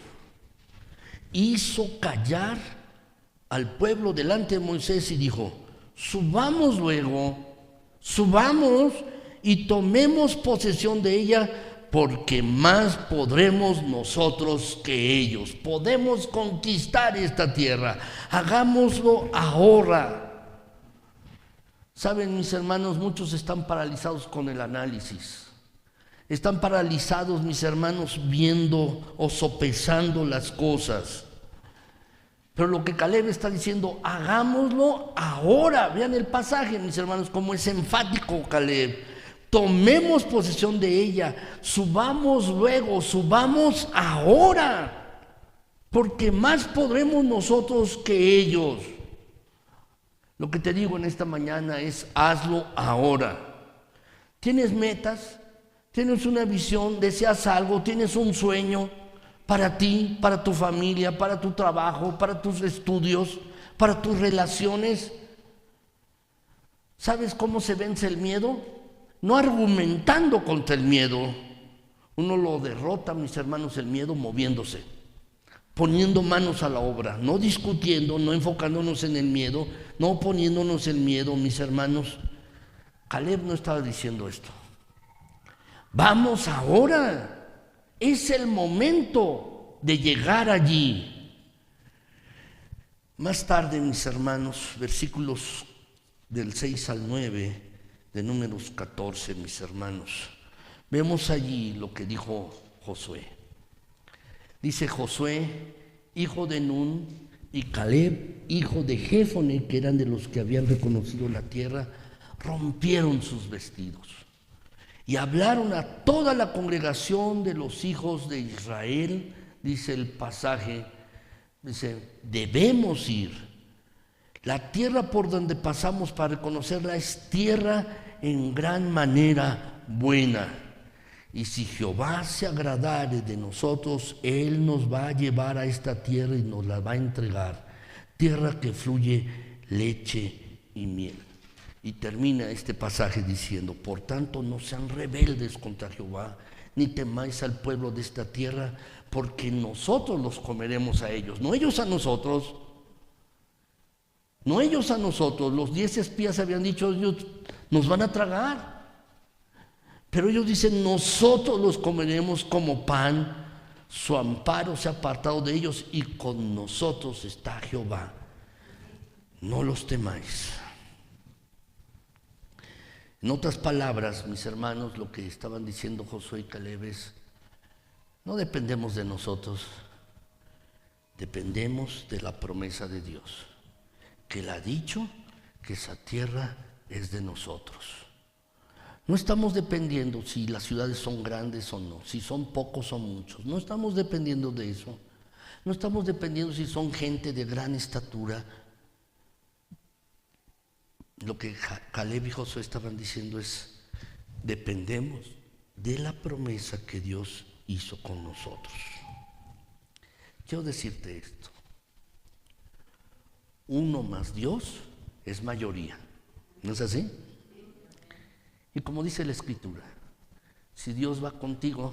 hizo callar al pueblo delante de Moisés y dijo, subamos luego, subamos y tomemos posesión de ella, porque más podremos nosotros que ellos. Podemos conquistar esta tierra, hagámoslo ahora. Saben, mis hermanos, muchos están paralizados con el análisis. Están paralizados, mis hermanos, viendo o sopesando las cosas. Pero lo que Caleb está diciendo, hagámoslo ahora. Vean el pasaje, mis hermanos, como es enfático Caleb. Tomemos posesión de ella, subamos luego, subamos ahora, porque más podremos nosotros que ellos. Lo que te digo en esta mañana es, hazlo ahora. ¿Tienes metas? ¿Tienes una visión? ¿Deseas algo? ¿Tienes un sueño para ti, para tu familia, para tu trabajo, para tus estudios, para tus relaciones? ¿Sabes cómo se vence el miedo? No argumentando contra el miedo. Uno lo derrota, mis hermanos, el miedo moviéndose, poniendo manos a la obra, no discutiendo, no enfocándonos en el miedo, no poniéndonos el miedo, mis hermanos. Caleb no estaba diciendo esto. Vamos ahora, es el momento de llegar allí. Más tarde, mis hermanos, versículos del 6 al 9 de Números 14, mis hermanos, vemos allí lo que dijo Josué. Dice Josué, hijo de Nun, y Caleb, hijo de Jefone, que eran de los que habían reconocido la tierra, rompieron sus vestidos y hablaron a toda la congregación de los hijos de Israel. Dice el pasaje, dice, debemos ir. La tierra por donde pasamos para reconocerla es tierra en gran manera buena. Y si Jehová se agradare de nosotros, Él nos va a llevar a esta tierra y nos la va a entregar. Tierra que fluye leche y miel. Y termina este pasaje diciendo: por tanto, no sean rebeldes contra Jehová, ni temáis al pueblo de esta tierra, porque nosotros los comeremos a ellos, no ellos a nosotros. No ellos a nosotros. Los 10 espías habían dicho: ellos nos van a tragar. Pero ellos dicen: nosotros los comeremos como pan. Su amparo se ha apartado de ellos y con nosotros está Jehová. No los temáis. En otras palabras, mis hermanos, lo que estaban diciendo Josué y Caleb es: no dependemos de nosotros, dependemos de la promesa de Dios, que Él ha dicho que esa tierra es de nosotros. No estamos dependiendo si las ciudades son grandes o no, si son pocos o muchos. No estamos dependiendo de eso. No estamos dependiendo si son gente de gran estatura. Lo que Caleb y Josué estaban diciendo es: dependemos de la promesa que Dios hizo con nosotros. Quiero decirte esto: uno más Dios es mayoría, ¿no es así? Y como dice la Escritura, si Dios va contigo,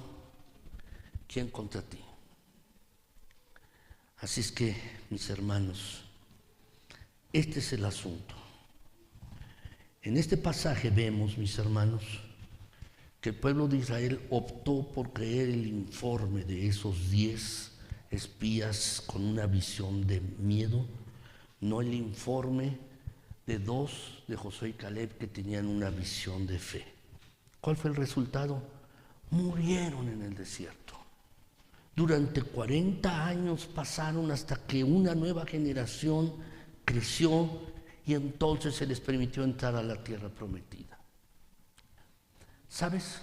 ¿quién contra ti? Así es que, mis hermanos, este es el asunto. En este pasaje vemos, mis hermanos, que el pueblo de Israel optó por creer el informe de esos 10 espías con una visión de miedo, no el informe de 2 de Josué y Caleb que tenían una visión de fe. ¿Cuál fue el resultado? Murieron en el desierto. Durante 40 años pasaron hasta que una nueva generación creció y entonces se les permitió entrar a la tierra prometida. ¿Sabes?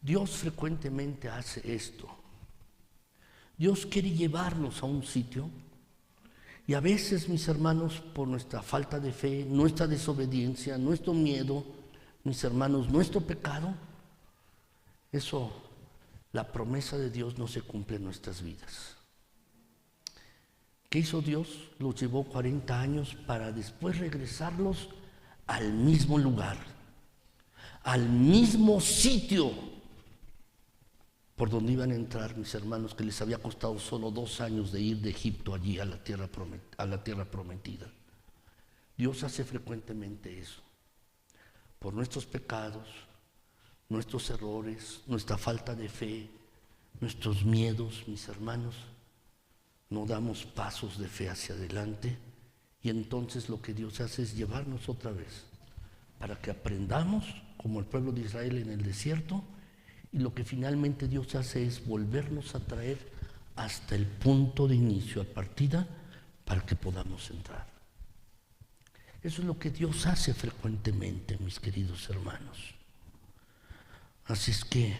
Dios frecuentemente hace esto. Dios quiere llevarnos a un sitio y a veces, mis hermanos, por nuestra falta de fe, nuestra desobediencia, nuestro miedo, mis hermanos, nuestro pecado, la promesa de Dios no se cumple en nuestras vidas. ¿Qué hizo Dios? Los llevó 40 años para después regresarlos al mismo lugar, al mismo sitio por donde iban a entrar, mis hermanos, que les había costado solo 2 años de ir de Egipto allí a la tierra prometida. Dios hace frecuentemente eso. Por nuestros pecados, nuestros errores, nuestra falta de fe, nuestros miedos, mis hermanos, no damos pasos de fe hacia adelante, y entonces lo que Dios hace es llevarnos otra vez para que aprendamos como el pueblo de Israel en el desierto, y lo que finalmente Dios hace es volvernos a traer hasta el punto de inicio, a partida, para que podamos entrar. Eso es lo que Dios hace frecuentemente, mis queridos hermanos. Así es que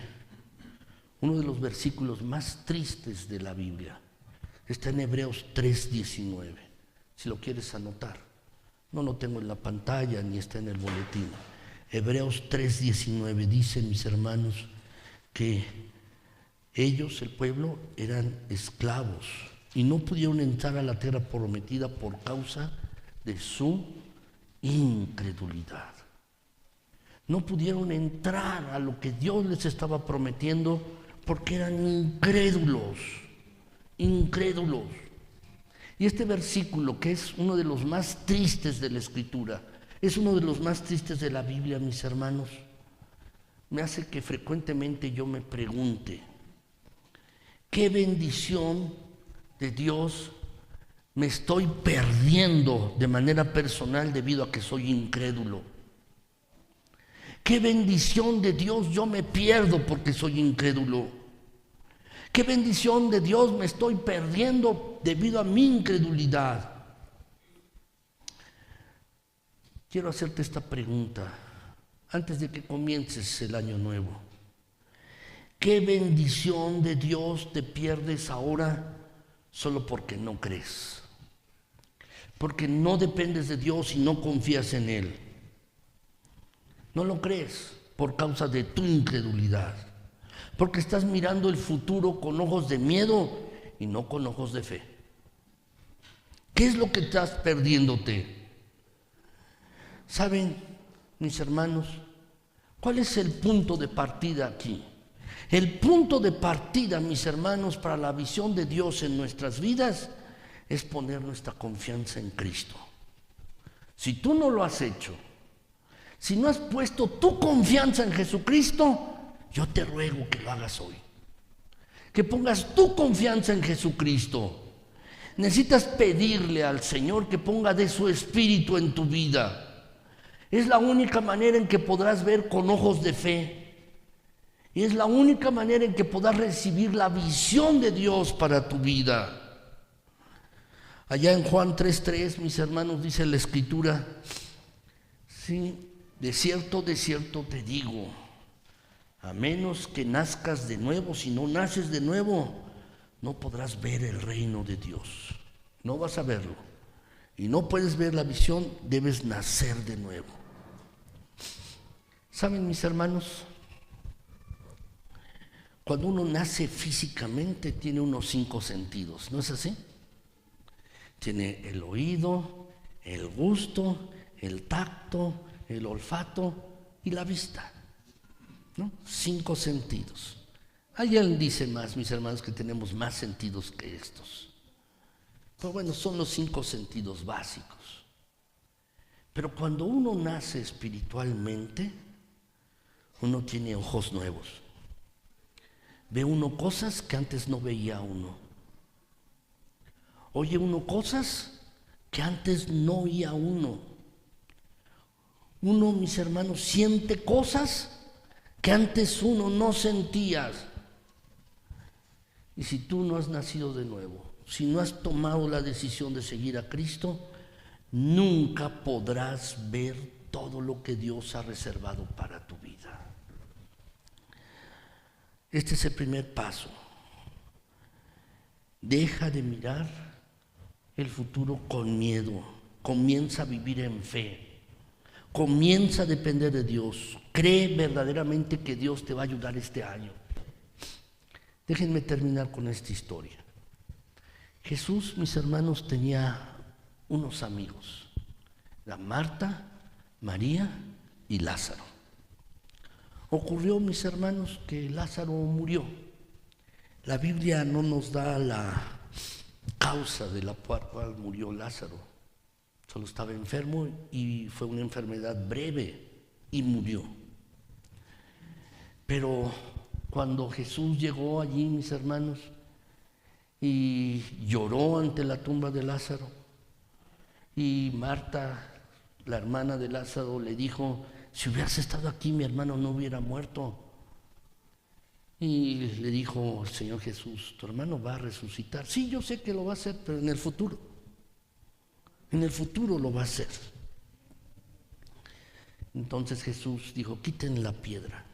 uno de los versículos más tristes de la Biblia está en Hebreos 3:19. Si lo quieres anotar, no lo tengo en la pantalla ni está en el boletín. Hebreos 3:19 dice, mis hermanos, que ellos, el pueblo, eran esclavos y no pudieron entrar a la tierra prometida por causa de su incredulidad. No pudieron entrar a lo que Dios les estaba prometiendo porque eran incrédulos. Y este versículo, que es uno de los más tristes de la Escritura, es uno de los más tristes de la Biblia, mis hermanos, me hace que frecuentemente yo me pregunte: ¿qué bendición de Dios me estoy perdiendo de manera personal debido a que soy incrédulo? ¿Qué bendición de Dios yo me pierdo porque soy incrédulo? ¿Qué bendición de Dios me estoy perdiendo debido a mi incredulidad? Quiero hacerte esta pregunta antes de que comiences el año nuevo. ¿Qué bendición de Dios te pierdes ahora solo porque no crees? Porque no dependes de Dios y no confías en Él. No lo crees por causa de tu incredulidad. Porque estás mirando el futuro con ojos de miedo y no con ojos de fe. ¿Qué es lo que estás perdiéndote? ¿Saben, mis hermanos, cuál es el punto de partida aquí? El punto de partida, mis hermanos, para la visión de Dios en nuestras vidas es poner nuestra confianza en Cristo. Si tú no lo has hecho, si no has puesto tu confianza en Jesucristo, yo te ruego que lo hagas hoy. Que pongas tu confianza en Jesucristo. Necesitas pedirle al Señor que ponga de su espíritu en tu vida. Es la única manera en que podrás ver con ojos de fe. Y es la única manera en que podrás recibir la visión de Dios para tu vida. Allá en Juan 3:3, mis hermanos, dice la Escritura, sí, de cierto te digo, a menos que nazcas de nuevo, si no naces de nuevo, no podrás ver el reino de Dios. No vas a verlo. Y no puedes ver la visión, debes nacer de nuevo. ¿Saben, mis hermanos? Cuando uno nace físicamente tiene unos 5 sentidos, ¿no es así? Tiene el oído, el gusto, el tacto, el olfato y la vista, ¿no? 5 sentidos. Alguien dice más, mis hermanos, que tenemos más sentidos que estos. Pero bueno, son los 5 sentidos básicos. Pero cuando uno nace espiritualmente, uno tiene ojos nuevos. Ve uno cosas que antes no veía uno. Oye uno cosas que antes no oía uno. Uno, mis hermanos, siente cosas que antes uno no sentía. Y si tú no has nacido de nuevo, si no has tomado la decisión de seguir a Cristo, nunca podrás ver todo lo que Dios ha reservado para tu vida. Este es el primer paso. Deja de mirar el futuro con miedo. Comienza a vivir en fe. Comienza a depender de Dios. Cree verdaderamente que Dios te va a ayudar este año. Déjenme terminar con esta historia. Jesús, mis hermanos, tenía unos amigos. La Marta, María y Lázaro. Ocurrió, mis hermanos, que Lázaro murió. La Biblia no nos da la causa de la cual murió Lázaro. Solo estaba enfermo y fue una enfermedad breve y murió. Pero cuando Jesús llegó allí, mis hermanos, y lloró ante la tumba de Lázaro, y Marta, la hermana de Lázaro, le dijo: si hubieras estado aquí, mi hermano no hubiera muerto. Y le dijo el Señor Jesús: tu hermano va a resucitar. Sí, yo sé que lo va a hacer, pero en el futuro. En el futuro lo va a hacer. Entonces Jesús dijo: quiten la piedra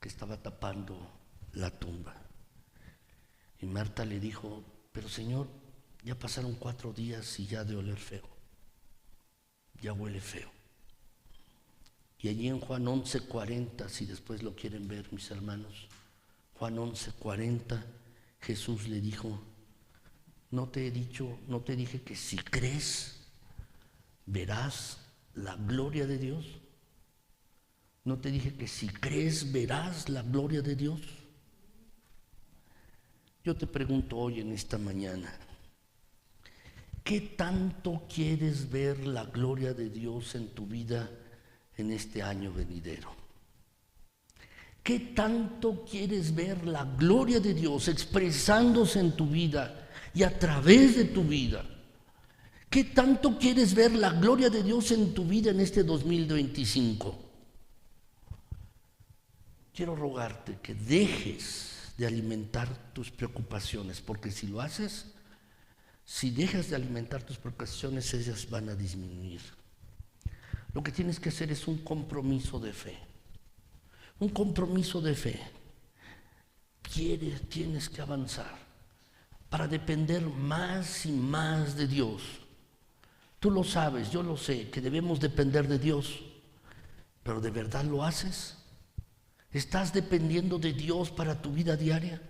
que estaba tapando la tumba. Y Marta le dijo: pero Señor, ya pasaron 4 días y ya de oler feo. Ya huele feo. Y allí en Juan 11:40, si después lo quieren ver, mis hermanos, Juan 11:40, Jesús le dijo: no te dije que si crees verás la gloria de Dios. No te dije que si crees verás la gloria de Dios. Yo te pregunto hoy en esta mañana, ¿qué tanto quieres ver la gloria de Dios en tu vida en este año venidero? ¿Qué tanto quieres ver la gloria de Dios expresándose en tu vida y a través de tu vida? ¿Qué tanto quieres ver la gloria de Dios en tu vida en este 2025? Quiero rogarte que dejes de alimentar tus preocupaciones, porque si lo haces, si dejas de alimentar tus preocupaciones, ellas van a disminuir. Lo que tienes que hacer es un compromiso de fe. Un compromiso de fe. Tienes que avanzar para depender más y más de Dios. Tú lo sabes, yo lo sé, que debemos depender de Dios. Pero ¿de verdad lo haces? ¿Estás dependiendo de Dios para tu vida diaria?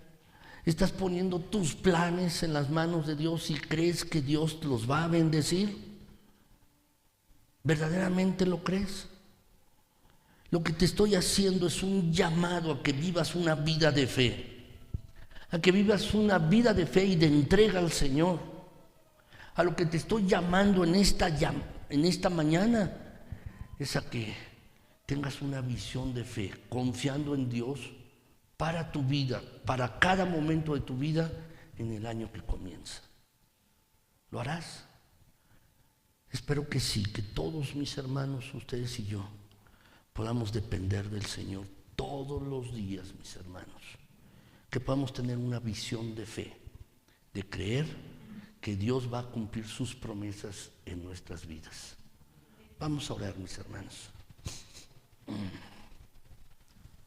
¿Estás poniendo tus planes en las manos de Dios y crees que Dios los va a bendecir? ¿Verdaderamente lo crees? Lo que te estoy haciendo es un llamado a que vivas una vida de fe, a que vivas una vida de fe y de entrega al Señor. A lo que te estoy llamando en esta mañana es a que tengas una visión de fe, confiando en Dios para tu vida, para cada momento de tu vida en el año que comienza. ¿Lo harás? Espero que sí, que todos mis hermanos, ustedes y yo, podamos depender del Señor todos los días, mis hermanos. Que podamos tener una visión de fe, de creer que Dios va a cumplir sus promesas en nuestras vidas. Vamos a orar, mis hermanos.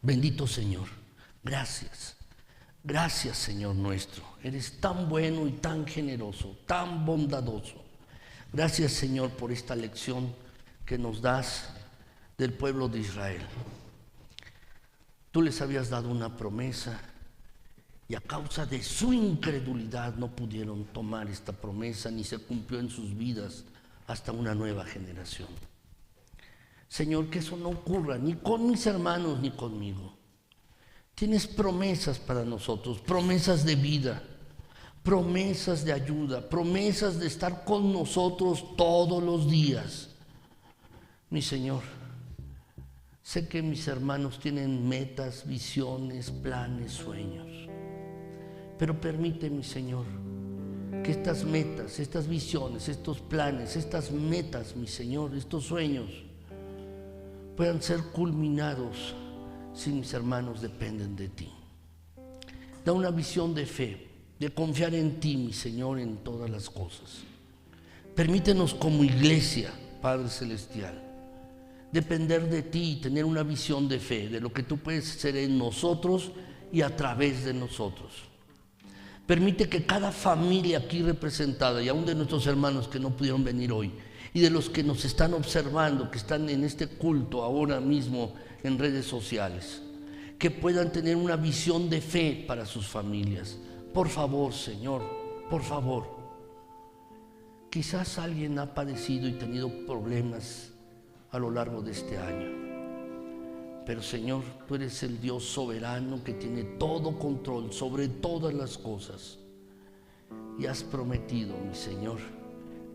Bendito Señor, gracias. Gracias, Señor nuestro. Eres tan bueno y tan generoso, tan bondadoso. Gracias, Señor, por esta lección que nos das del pueblo de Israel. Tú les habías dado una promesa y a causa de su incredulidad no pudieron tomar esta promesa ni se cumplió en sus vidas hasta una nueva generación. Señor, que eso no ocurra ni con mis hermanos ni conmigo. Tienes promesas para nosotros, promesas de vida, promesas de ayuda, promesas de estar con nosotros todos los días. Mi Señor, sé que mis hermanos tienen metas, visiones, planes, sueños. Pero permite, mi Señor, que estas metas, estas visiones, estos planes, estas metas, mi Señor, estos sueños, puedan ser culminados si mis hermanos dependen de ti. Da una visión de fe, de confiar en ti, mi Señor, en todas las cosas. Permítenos como iglesia, Padre Celestial, depender de ti y tener una visión de fe, de lo que tú puedes hacer en nosotros y a través de nosotros. Permite que cada familia aquí representada, y aún de nuestros hermanos que no pudieron venir hoy, y de los que nos están observando, que están en este culto ahora mismo en redes sociales, que puedan tener una visión de fe para sus familias. Por favor, Señor, por favor. Quizás alguien ha padecido y tenido problemas a lo largo de este año. Pero Señor, tú eres el Dios soberano que tiene todo control sobre todas las cosas. Y has prometido, mi Señor,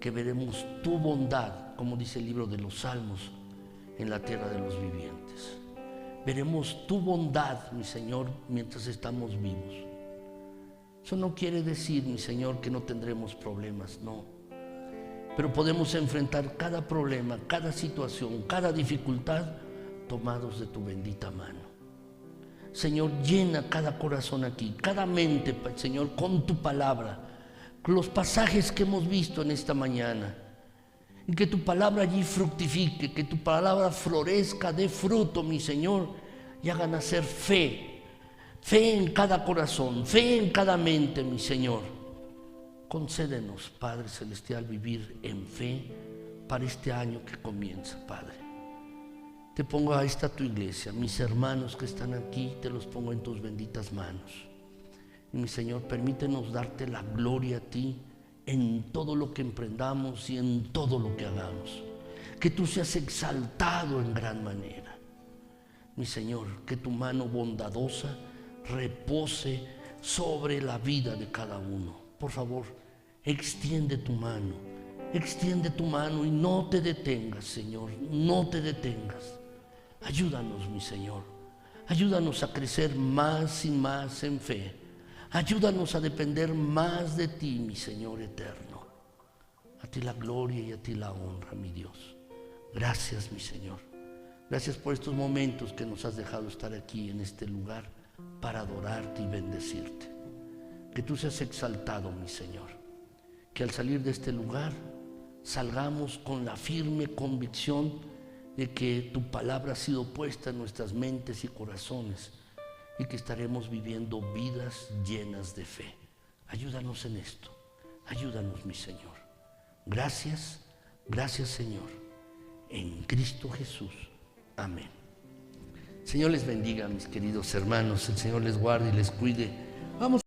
que veremos tu bondad, como dice el libro de los Salmos, en la tierra de los vivientes. Veremos tu bondad, mi Señor, mientras estamos vivos. Eso no quiere decir, mi Señor, que no tendremos problemas, no. Pero podemos enfrentar cada problema, cada situación, cada dificultad, tomados de tu bendita mano. Señor, llena cada corazón aquí, cada mente, Señor, con tu palabra, con los pasajes que hemos visto en esta mañana, y que tu palabra allí fructifique, que tu palabra florezca, dé fruto, mi Señor, y haga nacer fe, fe en cada corazón, fe en cada mente, mi Señor. Concédenos, Padre Celestial, vivir en fe para este año que comienza, Padre. Te pongo a esta tu iglesia, mis hermanos que están aquí, te los pongo en tus benditas manos. Y mi Señor, permítenos darte la gloria a ti en todo lo que emprendamos y en todo lo que hagamos. Que tú seas exaltado en gran manera. Mi Señor, que tu mano bondadosa repose sobre la vida de cada uno. Por favor, extiende tu mano y no te detengas, Señor, no te detengas. Ayúdanos, mi Señor, ayúdanos a crecer más y más en fe. Ayúdanos a depender más de ti, mi Señor eterno. A ti la gloria y a ti la honra, mi Dios. Gracias, mi Señor. Gracias por estos momentos que nos has dejado estar aquí en este lugar para adorarte y bendecirte. Que tú seas exaltado, mi Señor. Que al salir de este lugar salgamos con la firme convicción de que tu palabra ha sido puesta en nuestras mentes y corazones y que estaremos viviendo vidas llenas de fe. Ayúdanos en esto. Ayúdanos, mi Señor. Gracias, gracias, Señor. En Cristo Jesús. Amén. El Señor les bendiga, mis queridos hermanos. El Señor les guarde y les cuide. Vamos.